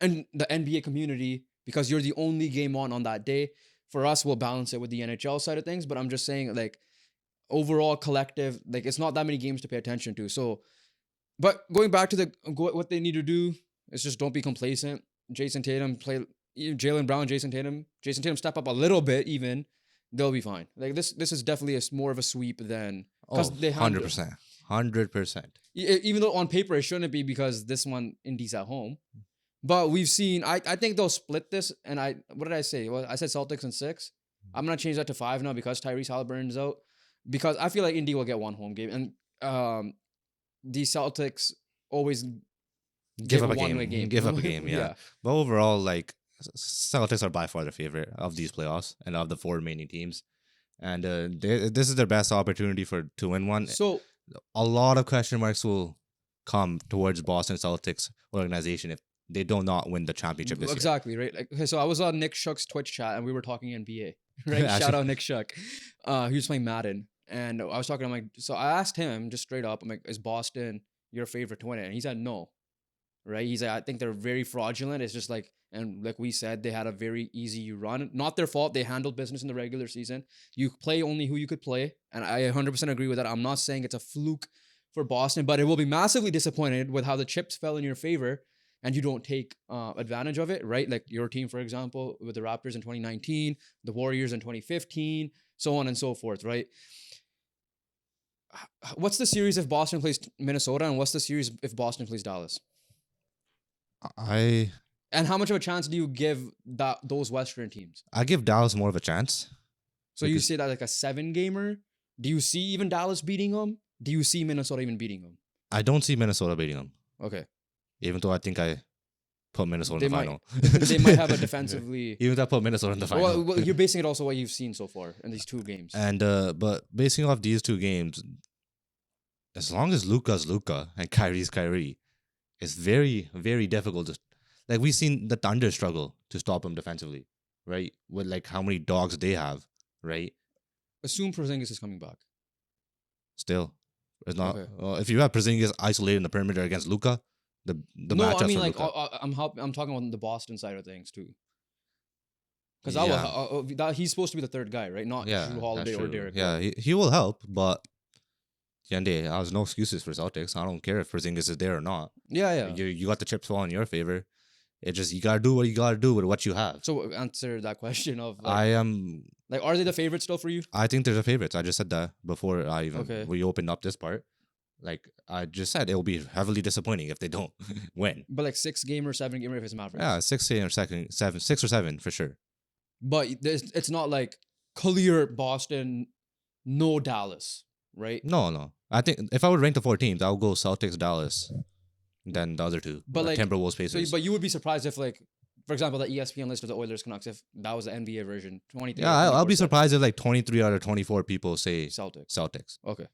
and the NBA community because you're the only game on that day. For us, we'll balance it with the NHL side of things. But I'm just saying, like overall collective, like it's not that many games to pay attention to. So, but going back to what they need to do is just don't be complacent. Jason Tatum play. Jaylen Brown, Jason Tatum step up a little bit even, they'll be fine. Like this is definitely more of a sweep than because they 100%. Even though on paper it shouldn't be because this one Indy's at home, but we've seen. I think they'll split this. And what did I say? Well, I said Celtics in 6. I'm gonna change that to 5 now because Tyrese Halliburton's out because I feel like Indy will get one home game and the Celtics always give up a game. Give up a game. Yeah. But overall, like. Celtics are by far the favorite of these playoffs and of the 4 remaining teams, and this is their best opportunity to win one. So a lot of question marks will come towards Boston Celtics organization if they do not win the championship this year. Exactly, right? Like, okay, so I was on Nick Shuck's Twitch chat and we were talking NBA, right? Shout out Nick Shuck. He was playing Madden And I was talking, I'm like, so I asked him just straight up, I'm like, is Boston your favorite to win it? And he said no, right? He's like, I think they're very fraudulent. It's just like, and like we said, they had a very easy run. Not their fault. They handled business in the regular season. You play only who you could play. And I 100% agree with that. I'm not saying it's a fluke for Boston, but it will be massively disappointed with how the chips fell in your favor and you don't take advantage of it, right? Like your team, for example, with the Raptors in 2019, the Warriors in 2015, so on and so forth, right? What's the series if Boston plays Minnesota, and what's the series if Boston plays Dallas? I And how much of a chance do you give those Western teams? give Dallas more of a chance. So you say that like a 7-gamer? Do you see even Dallas beating them? Do you see Minnesota even beating them? I don't see Minnesota beating them, Okay. even though I think I put Minnesota in the final. They might have a defensively. Even though I put Minnesota in the final. Well, you're basing it also what you've seen so far in these 2 games. And but basing off these 2 games, as long as Luka's Luka and Kyrie's Kyrie, it's very, very difficult to, like, we've seen the Thunder struggle to stop him defensively, right? With like how many dogs they have, right? Assume Porzingis is coming back. Still, it's not. Okay. If you have Porzingis isolated in the perimeter against Luka, the No, matchups I mean for like Luka. I'm talking about the Boston side of things too. Because he's supposed to be the 3rd guy, right? Not Drew Holiday or Derek. Yeah, he will help, but Yande, there's no excuses for Celtics. I don't care if Porzingis is there or not. Yeah. You got the chips fall in your favor. It just, you gotta do what you gotta do with what you have. So answer that question of I am. Like, are they the favorite still for you? I think they're the favorites. I just said that before Okay. we opened up this part. Like I just said, it will be heavily disappointing if they don't win. But like 6-gamer, 7-gamer if it's Mavericks. Yeah, 6 or 7 for sure. But it's not like clear Boston, no Dallas, right? No. I think if I would rank the 4 teams, I would go Celtics, Dallas, then the other 2. But like Timberwolves, Pacers. But you would be surprised if, like, for example, the ESPN list of the Oilers Canucks, if that was the NBA version, 23. Yeah, I'll be surprised if like 23 out of 24 people say Celtics. Okay.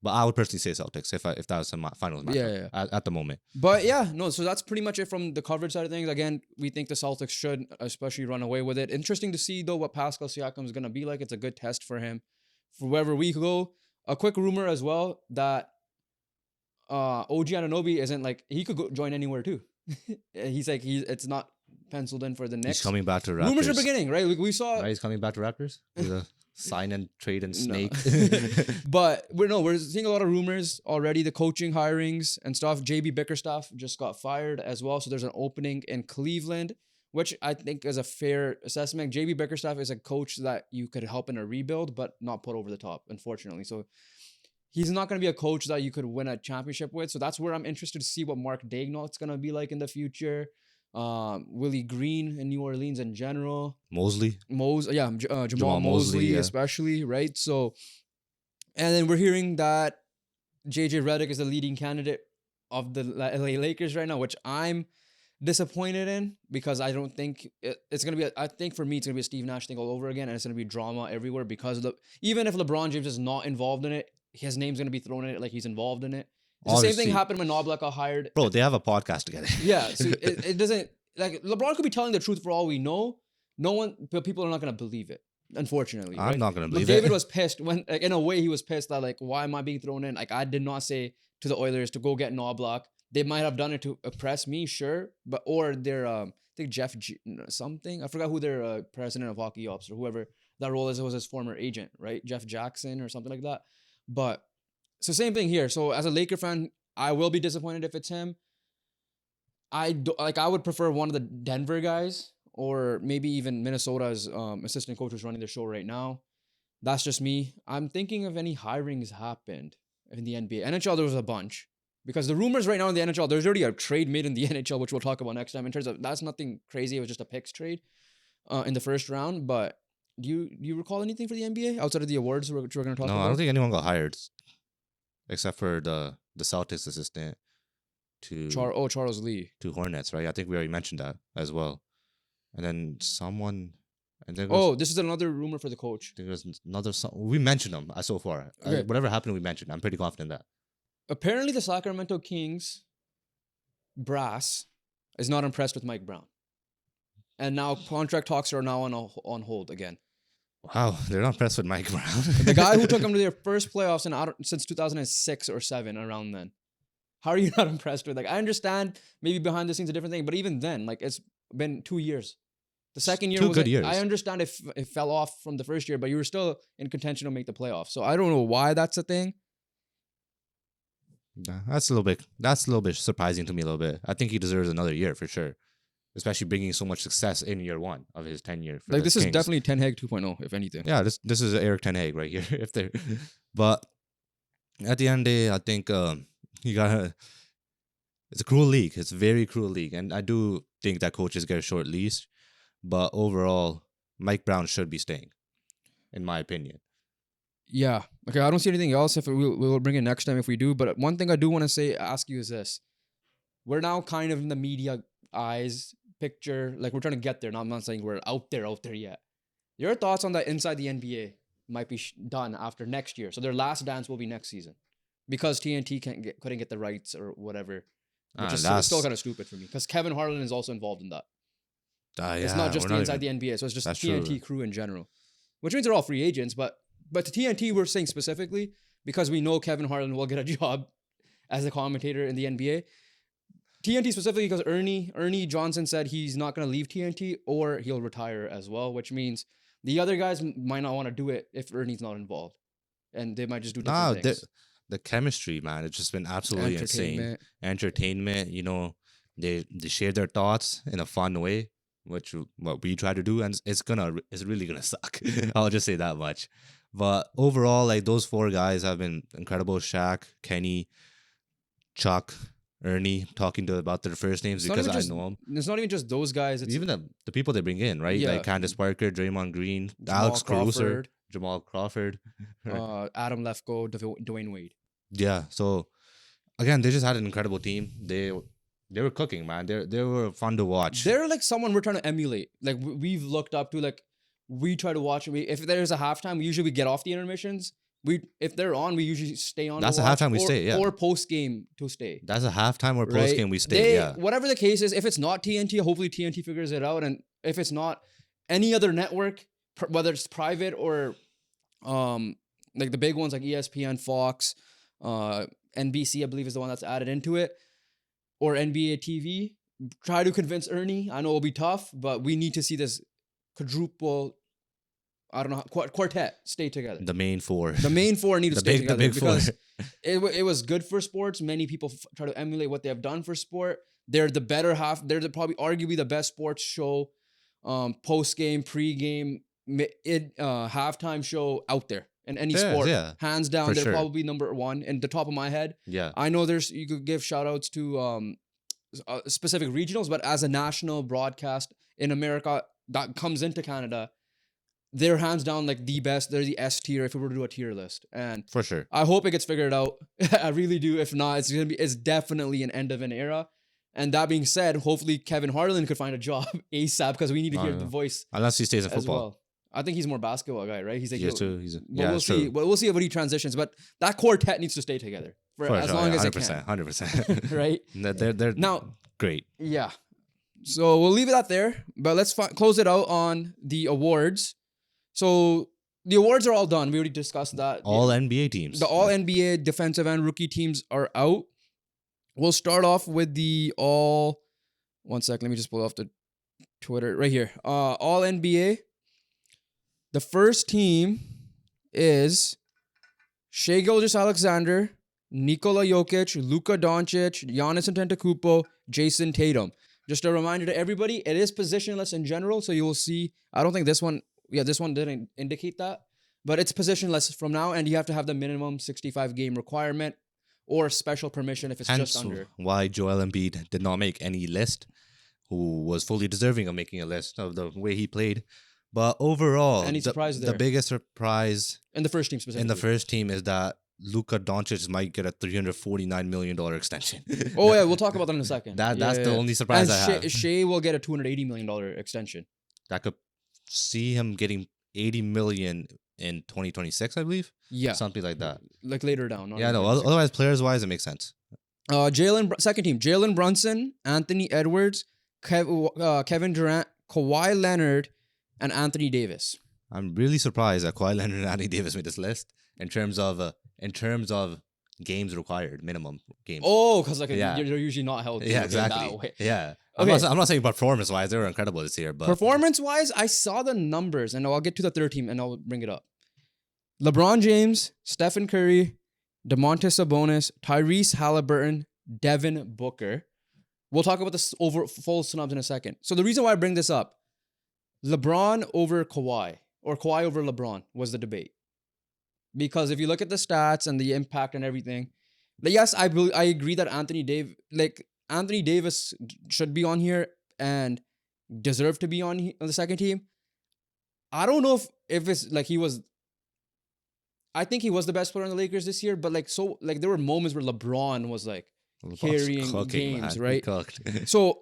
But I would personally say Celtics if that was a finals match. Yeah. At the moment. But yeah, no. So that's pretty much it from the coverage side of things. Again, we think the Celtics should especially run away with it. Interesting to see though what Pascal Siakam is gonna be like. It's a good test for him for wherever we go. A quick rumor as well that OG Anunoby isn't like, he could join anywhere too. He's like it's not penciled in for the Knicks. He's coming back to Raptors. Rumors are beginning, right? Like we saw. Right, he's coming back to Raptors. With a sign and trade and snake. But we're seeing a lot of rumors already. The coaching hirings and stuff. JB Bickerstaff just got fired as well. So there's an opening in Cleveland, which I think is a fair assessment. JB Bickerstaff is a coach that you could help in a rebuild, but not put over the top, unfortunately. So he's not going to be a coach that you could win a championship with. So that's where I'm interested to see what Mark Daigneault's going to be like in the future. Willie Green in New Orleans in general. Mosley. Jamal Mosley especially, right? So, and then we're hearing that JJ Redick is the leading candidate of the LA Lakers right now, which I'm disappointed in because I don't think it's going to be, I think for me, it's going to be a Steve Nash thing all over again, and it's going to be drama everywhere because even if LeBron James is not involved in it, his name's going to be thrown in it like he's involved in it. It's the same thing happened when Noblak got hired. Bro, they have a podcast together. Yeah, so it doesn't, like, LeBron could be telling the truth for all we know. People are not going to believe it, unfortunately. I'm not going to believe David was pissed when, like, in a way, he was pissed that, like, why am I being thrown in? Like, I did not say to the Oilers to go get Noblak. They might have done it to oppress me, sure, but, or their, I think something. I forgot who their president of hockey ops or whoever that role is. It was his former agent, right? Jeff Jackson or something like that. But, so same thing here. So as a Laker fan, I will be disappointed if it's him. I would prefer one of the Denver guys or maybe even Minnesota's assistant coach who's running the show right now. That's just me. I'm thinking if any hirings happened in the NBA. NHL, there was a bunch. Because the rumors right now in the NHL, there's already a trade made in the NHL, which we'll talk about next time. In terms of, that's nothing crazy. It was just a picks trade in the first round. But do you recall anything for the NBA outside of the awards we're going to talk about? No, I don't think anyone got hired. Except for the Celtics assistant to Charles Lee to Hornets, right? I think we already mentioned that as well. And then someone, and then this is another rumor for the coach. I think there's another. We mentioned them so far. Okay. Whatever happened, we mentioned. I'm pretty confident that. Apparently, the Sacramento Kings brass is not impressed with Mike Brown, and now contract talks are now on hold again. Wow, they're not impressed with Mike Brown. The guy who took them to their first playoffs since 2006 or 7, around then. How are you not impressed with? Like, I understand maybe behind the scenes a different thing, but even then, like, it's been 2 years. The second year 2 was good years. I understand if it fell off from the first year, but you were still in contention to make the playoffs. So I don't know why that's a thing. Nah, that's a little bit surprising to me a little bit. I think he deserves another year for sure, especially bringing so much success in year 1 of his tenure. Like, this is Kings. definitely Ten Hag 2.0, if anything. Yeah, this is Eric Ten Hag right here. If they're, but at the end of the day, I think you gotta. It's a cruel league. It's a very cruel league, and I do think that coaches get a short leash. But overall, Mike Brown should be staying, in my opinion. Yeah. Okay, I don't see anything else. If we'll bring it next time if we do. But one thing I do want to ask you is this: we're now kind of in the media eyes picture. Like, we're trying to get there. I'm not saying we're out there yet. Your thoughts on that inside the NBA might be done after next year. So their last dance will be next season because TNT couldn't get the rights or whatever. Which is still kind of stupid for me because Kevin Harlan is also involved in that. It's not just inside the NBA, so it's just TNT crew in general, which means they're all free agents. But to TNT, we're saying specifically because we know Kevin Harlan will get a job as a commentator in the NBA. TNT specifically because Ernie Johnson said he's not going to leave TNT or he'll retire as well, which means the other guys might not want to do it if Ernie's not involved, and they might just do different things. The chemistry, man, it's just been absolutely insane. Entertainment, they share their thoughts in a fun way, which what we try to do, and it's really gonna suck. I'll just say that much. But overall, like, those 4 guys have been incredible. Shaq, Kenny, Chuck, Ernie, talking about their first names because I know them. It's not even just those guys. It's even the people they bring in, right? Yeah. Like Candace Parker, Draymond Green, Jamal Alex Caruso, Crawford, Jamal Crawford, Adam Lefko, Dwayne Wade. Yeah. So again, they just had an incredible team. They were cooking, man. They were fun to watch. They're like someone we're trying to emulate. Like, we've looked up to. Like, we try to watch. If there's a halftime, we usually get off the intermissions. If they're on, we usually stay on. That's a halftime we stay, yeah. Or post game to stay. That's a halftime or post game we stay, yeah. Whatever the case is, if it's not TNT, hopefully TNT figures it out. And if it's not any other network, whether it's private or like the big ones like ESPN, Fox, NBC, I believe is the one that's added into it, or NBA TV, try to convince Ernie. I know it'll be tough, but we need to see this quadruple. I don't know, quartet stay together. The main 4. The main 4 need to stay together. The big because 4. it was good for sports. Many people try to emulate what they have done for sport. They're the better half. They're probably arguably the best sports show, post game, pre game, halftime show out there in any sport. Yeah. Hands down, they're probably number 1 in the top of my head. Yeah, I know you could give shout outs to specific regionals, but as a national broadcast in America that comes into Canada, they're hands down like the best. They're the S tier if we were to do a tier list. And for sure, I hope it gets figured out. I really do. If not, it's definitely an end of an era. And that being said, hopefully Kevin Harlan could find a job ASAP because we need to hear the voice. Unless he stays in football. Well. I think he's more basketball guy, right? He's like, we'll see. We'll see if he transitions, but that quartet needs to stay together for as long as it can. 100%. Right? They're now great. Yeah. So we'll leave it at there, but let's close it out on the awards. So the awards are all done. We already discussed that. All NBA teams. The all NBA defensive and rookie teams are out. We'll start off with the all. One sec. Let me just pull off the Twitter right here. All NBA. The first team is Shai Gilgeous-Alexander, Nikola Jokic, Luka Doncic, Giannis Antetokounmpo, Jason Tatum. Just a reminder to everybody, it is positionless in general, so you will see. I don't think this one didn't indicate that, but it's positionless from now, and you have to have the minimum 65 game requirement or special permission if it's just under. Why Joel Embiid did not make any list, who was fully deserving of making a list of the way he played. But overall, any surprise there? The biggest surprise in the first team specifically. In the first team is that Luka Doncic might get a $349 million extension. Oh yeah, we'll talk about that in a second. That's the only surprise I have. Shai will get a $280 million extension. That could see him getting $80 million in 2026, I believe. Yeah, something like that. Like later down. Yeah, no. Otherwise, players wise, it makes sense. Second team: Jalen Brunson, Anthony Edwards, Kevin Durant, Kawhi Leonard, and Anthony Davis. I'm really surprised that Kawhi Leonard and Anthony Davis made this list in terms of games required, minimum games. Oh, because like Yeah. you're usually not healthy. Yeah, in that exactly. way. Yeah. Okay. I'm not saying performance wise they were incredible this year, but Performance-wise, I saw the numbers, and I'll get to the third team, and I'll bring it up. LeBron James, Stephen Curry, DeMontis Sabonis, Tyrese Halliburton, Devin Booker. We'll talk about this over full snubs in a second. So the reason why I bring this up, LeBron over Kawhi or Kawhi over LeBron was the debate. Because if you look at the stats and the impact and everything, but yes, I agree that Anthony Davis should be on here and deserve to be on the second team. I don't know if it's like he was. I think he was the best player on the Lakers this year, but there were moments where LeBron was like carrying games, man. right? So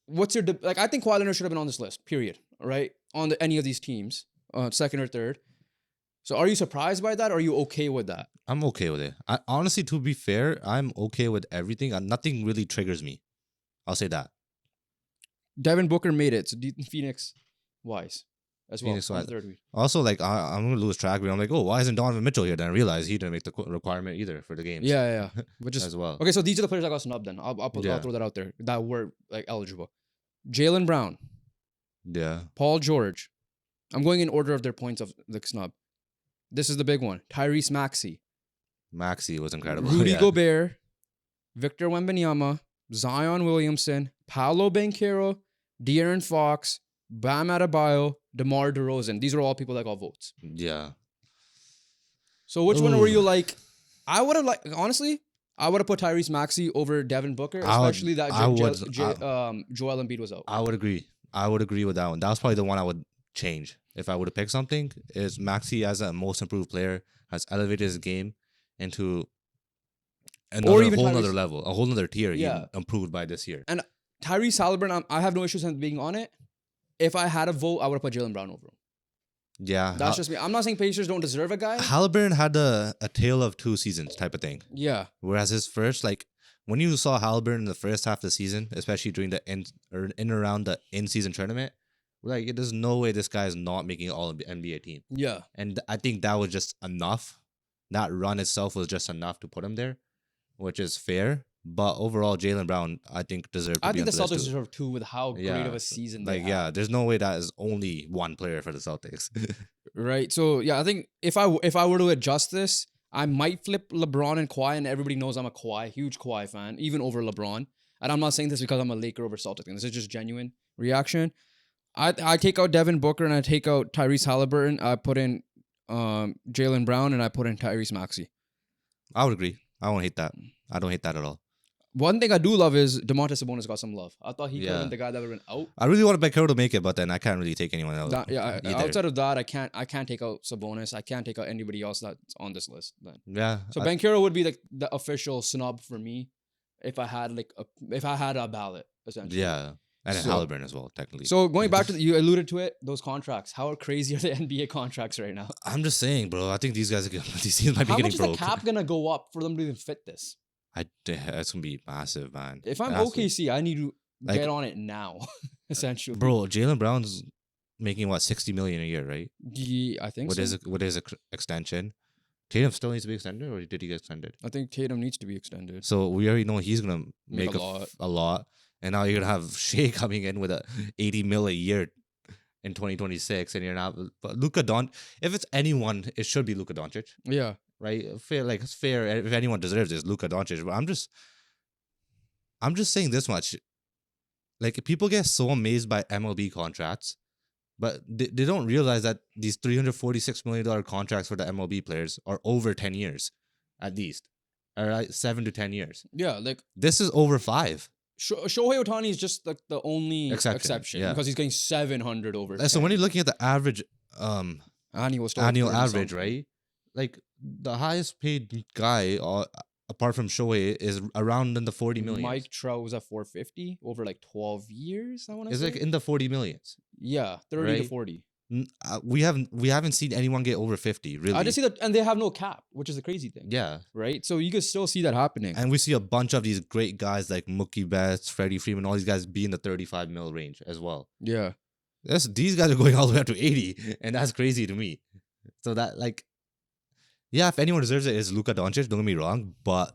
what's your I think Kawhi Leonard should have been on this list, period, right? On any of these teams, second or third. So are you surprised by that, or are you okay with that? I'm okay with it. Honestly, to be fair, I'm okay with everything. Nothing really triggers me. I'll say that. Devin Booker made it, so Phoenix wise as well. Phoenix wise. Third week. Also, like I'm gonna lose track. But I'm like, oh, why isn't Donovan Mitchell here? Then I realized he didn't make the requirement either for the games. Yeah. Which is as well. okay. So these are the players that got snubbed. Then I'll throw that out there that were like eligible. Jaylen Brown, Yeah. Paul George. I'm going in order of their points of the snub. This is the big one. Tyrese Maxey was incredible. Rudy Gobert, Victor Wembanyama, Zion Williamson, Paolo Banchero, De'Aaron Fox, Bam Adebayo, DeMar DeRozan. These are all people that got votes. Yeah. So which one were you like? I would have honestly, I would have put Tyrese Maxey over Devin Booker, especially that Joel Embiid was out. I would agree. I would agree with that one. That was probably the one I would change if I would have picked something. Is Maxey as a most improved player has elevated his game into a whole nother level, a whole nother tier. Yeah, he improved by this year. And Tyrese Halliburton, I have no issues with being on it. If I had a vote, I would have put Jaylen Brown over him. Yeah, that's just me. I'm not saying Pacers don't deserve a guy. Halliburton had a tale of two seasons type of thing. Yeah. Whereas his first, like when you saw Halliburton in the first half of the season, especially during the around the in-season tournament, like there's no way this guy is not making an all NBA team. Yeah. And I think that was just enough. That run itself was just enough to put him there, which is fair. But overall, Jaylen Brown, I think, deserved to be on the list. I think the Celtics deserve two with how great of a season they had. Yeah, there's no way that is only one player for the Celtics. Right. So, yeah, I think if I were to adjust this, I might flip LeBron and Kawhi, and everybody knows I'm a huge Kawhi fan, even over LeBron. And I'm not saying this because I'm a Laker over Celtic. This is just genuine reaction. I take out Devin Booker and I take out Tyrese Halliburton. I put in Jaylen Brown and I put in Tyrese Maxey. I would agree. I don't hate that. I don't hate that at all. One thing I do love is DeMontis Sabonis got some love. I thought he could have been the guy that would have been out. I really wanted Banchero to make it, but then I can't really take anyone else. Outside of that, I can't take out Sabonis. I can't take out anybody else that's on this list. Then. Yeah. So Banchero would be like the official snub for me if I had a ballot essentially. Yeah. And Halliburton as well, technically. So going back to you alluded to it, those contracts. How crazy are the NBA contracts right now? I'm just saying, bro. I think these teams might be getting broke. How much is the cap gonna go up for them to even fit this? It's gonna be massive, man. If I'm OKC, I need to get on it now, essentially. Bro, Jaylen Brown's making what, $60 million a year, right? Yeah, I think so. With his extension, Tatum still needs to be extended, or did he get extended? I think Tatum needs to be extended. So we already know he's gonna make a lot. And now you're gonna have Shea coming in with a $80 million a year in 2026, and you're not. But Luka Doncic, if it's anyone, it should be Luka Doncic. Yeah, right. Fair, it's fair. If anyone deserves it, it's Luka Doncic. But I'm just saying this much. Like people get so amazed by MLB contracts, but they don't realize that these $346 million contracts for the MLB players are over 10 years, at least, all right, 7 to 10 years. Yeah, like this is over 5. Shohei Ohtani is just like the only exception because he's getting 700 over. So when you're looking at the average annual average, right? Like the highest paid guy apart from Shohei is around in the 40 million. Mike Trout was at 450 over like 12 years. I want to say it's like in the 40 millions. Yeah, 30 to 40. We haven't seen anyone get over 50, really. I just see that, and they have no cap, which is the crazy thing. Yeah. Right? So you can still see that happening. And we see a bunch of these great guys like Mookie Betts, Freddie Freeman, all these guys be in the 35 mil range as well. Yeah. These guys are going all the way up to 80, and that's crazy to me. So that yeah, if anyone deserves it, it's Luka Doncic. Don't get me wrong, but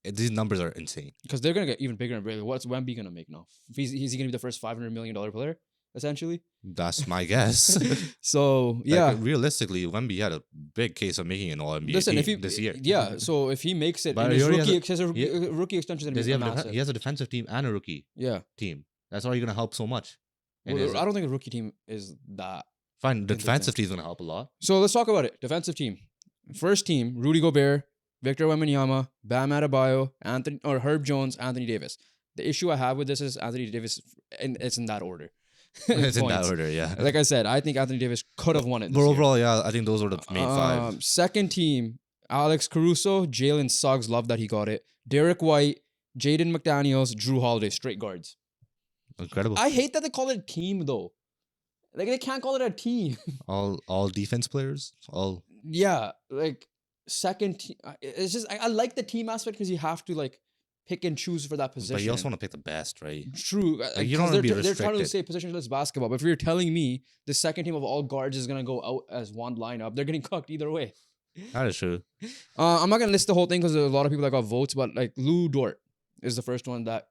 these numbers are insane. Because they're gonna get even bigger and bigger. What's Wemby gonna make now? Is he gonna be the first $500 million player essentially? That's my guess. So yeah, realistically, Wemby had a big case of making an All NBA team this year. Yeah, so if he makes it, But and his he already rookie extension is Does he gonna be have massive. he has a defensive team and a rookie team. That's already gonna help so much. And Well, I don't think a rookie team is that. fine, the defensive team is gonna help a lot. So let's talk about it. Defensive team. First team: Rudy Gobert, Victor Wembanyama, Bam Adebayo, Herb Jones, Anthony Davis. The issue I have with this is Anthony Davis, and it's in that order. It's in that order, yeah. Like I said, I think Anthony Davis could have won it. But overall, yeah, I think those were the main five. Second team: Alex Caruso, Jalen Suggs. Love that he got it. Derek White, Jaden McDaniels, Drew Holiday. Straight guards. Incredible. I hate that they call it a team though. Like they can't call it a team. all defense players. All Yeah, like second team. It's just I like the team aspect because you have to like pick and choose for that position. But you also want to pick the best, right? True. You don't want to be They're trying to restricted. say positionless basketball, but if you're telling me the second team of all guards is gonna go out as one lineup, they're getting cooked either way. That is true. I'm not gonna list the whole thing because there's a lot of people that got votes, but like Lou Dort is the first one that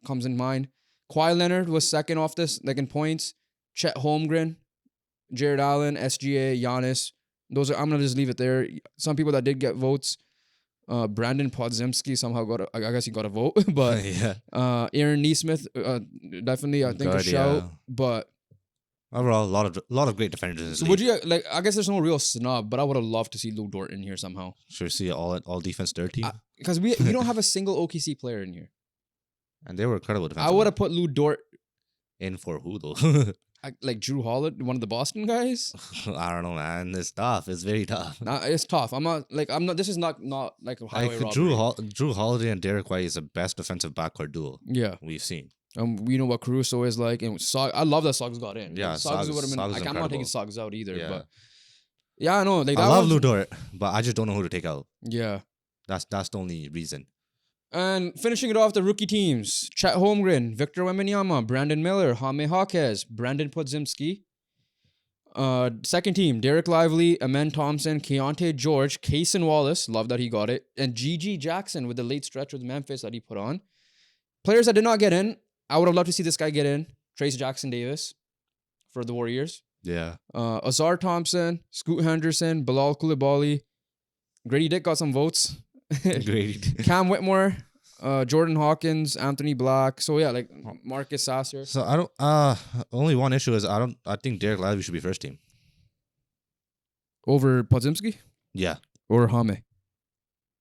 comes in mind. Kawhi Leonard was second off this, like in points. Chet Holmgren, Jared Allen, SGA, Giannis. I'm gonna just leave it there. Some people that did get votes. Brandon Podziemski somehow I guess he got a vote, but Yeah. Aaron Nesmith, definitely I think a Guard, shout. yeah. But Overall, a lot of great defenders in this so league. would you like? I guess there's no real snub, but I would have loved to see Lou Dort in here somehow. Sure, see all defense third team, Because we don't have a single OKC player in here. and they were incredible I defensively. would have put Lou Dort in for who though? like Drew Holiday, one of the Boston guys. I don't know, man. It's tough. It's very tough. It's tough. I'm not. This is not like a highway Like robbery. Drew Holiday and Derek White is the best defensive backcourt duo Yeah. we've seen. We know what Caruso is like, and I love that Suggs got in. Yeah, Suggs would have been. Suggs is Like, I'm not taking incredible. Suggs out either, Yeah. but yeah, I know. Like I that love was- Lou Dort, but I just don't know who to take out. Yeah. That's the only reason. And finishing it off, the rookie teams: Chet Holmgren, Victor Wembanyama, Brandon Miller, Jaime Jaquez, Brandon Podziemski. Second team: Derek Lively, Amen Thompson, Keontae George, Kaysen Wallace. Love that he got it, and Gigi Jackson with the late stretch with Memphis that he put on. Players that did not get in. I would have loved to see this guy get in. Trace Jackson Davis for the Warriors. Yeah. Azar Thompson, Scoot Henderson, Bilal Coulibaly. Grady Dick got some votes. Great. Cam Whitmore, Jordan Hawkins, Anthony Black. So yeah, like Marcus Sasser. So I don't. Only one issue is I think Derek Lively should be first team. Over Podziemski Yeah. or Jaime.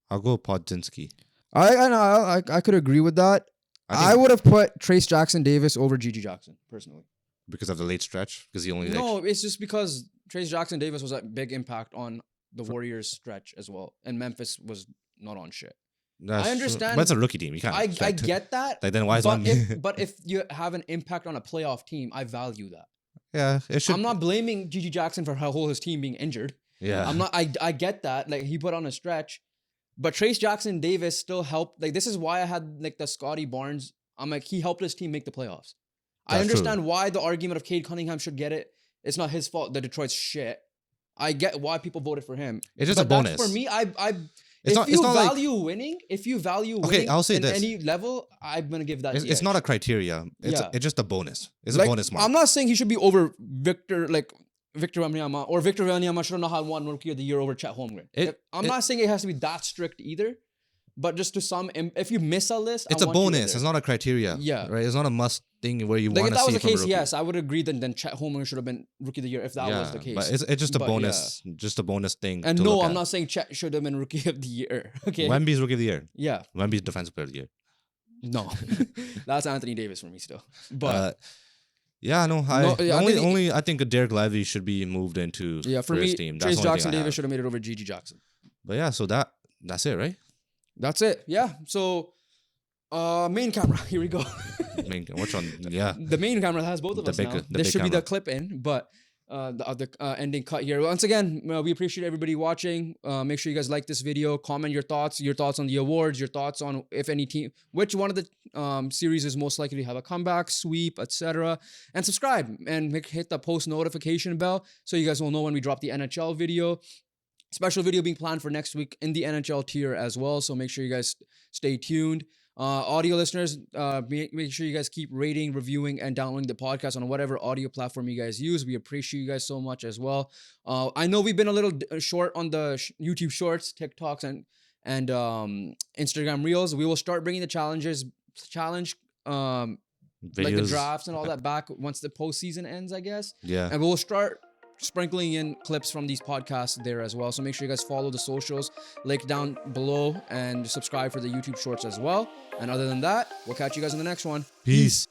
I'll go Podziemski. I could agree with that. I would have put Trace Jackson Davis over Gigi Jackson personally. Because of the late stretch. Because he only No, it's just because Trace Jackson Davis was a big impact on the Warriors stretch as well, and Memphis was not on shit. That's I true. understand. But it's a rookie team. You can't. I expect- get that. Like then why is But one? but if you have an impact on a playoff team, I value that. Yeah, it should. I'm not blaming Gigi Jackson for how whole his team being injured. Yeah. I'm not. I get that. Like he put on a stretch, but Trace Jackson Davis still helped. Like this is why I had like the Scotty Barnes. I'm like he helped his team make the playoffs. I That's understand why the argument of Cade Cunningham should get it. It's not his fault that Detroit's shit. I get why people voted for him. It's just But a bonus. that's for me, It's if you not like- value winning, Okay, I'll say in this. any level, I'm gonna give that. It's not a criteria. Yeah. It's just a bonus. It's Like, a bonus mark. I'm not saying he should be over Victor Wembanyama or Victor Wembanyama should not have won Rookie of the Year over Chet Holmgren. I'm not saying it has to be that strict either, but just to some, if you miss a list, It's I a want you in bonus. there. It's not a criteria. Yeah. Right. It's not a must thing where you Like want if to that see was the from a case, rookie. yes, I would agree. Then Chet Holmgren should have been Rookie of the Year if that was the case. But it's just a But bonus. Just a bonus thing. And to no, look I'm at. not saying Chet should have been Rookie of the Year. Okay. Wemby's rookie of the year. Yeah. Wemby's defensive player of the year. No. That's Anthony Davis for me still. But yeah, no. No, yeah, I think Derek Lively should be moved into yeah, for first me, team. That's Trace the only thing Jackson I Davis have. should have made it over Gigi Jackson. But yeah, so that's it, right? That's it. Yeah. So main camera. Here we go. I mean, which one? Yeah. The main camera has both of The us big- now. the This big should be the camera. clip in, but ending cut here. Once again, we appreciate everybody watching. Make sure you guys like this video, comment your thoughts on the awards, your thoughts on if any team, which one of the series is most likely to have a comeback, sweep, etc. And subscribe and hit the post notification bell so you guys will know when we drop the NHL video. Special video being planned for next week in the NHL tier as well. So make sure you guys stay tuned. Audio listeners, make sure you guys keep rating, reviewing, and downloading the podcast on whatever audio platform you guys use. We appreciate you guys so much as well. I know we've been a little short on the YouTube Shorts, TikToks, and Instagram Reels. We will start bringing the challenge Videos. like the drafts and all that back once the postseason ends, I guess. Yeah. And we'll start sprinkling in clips from these podcasts there as well. So make sure you guys follow the socials, link down below, and subscribe for the YouTube Shorts as well. And other than that, we'll catch you guys in the next one. Peace.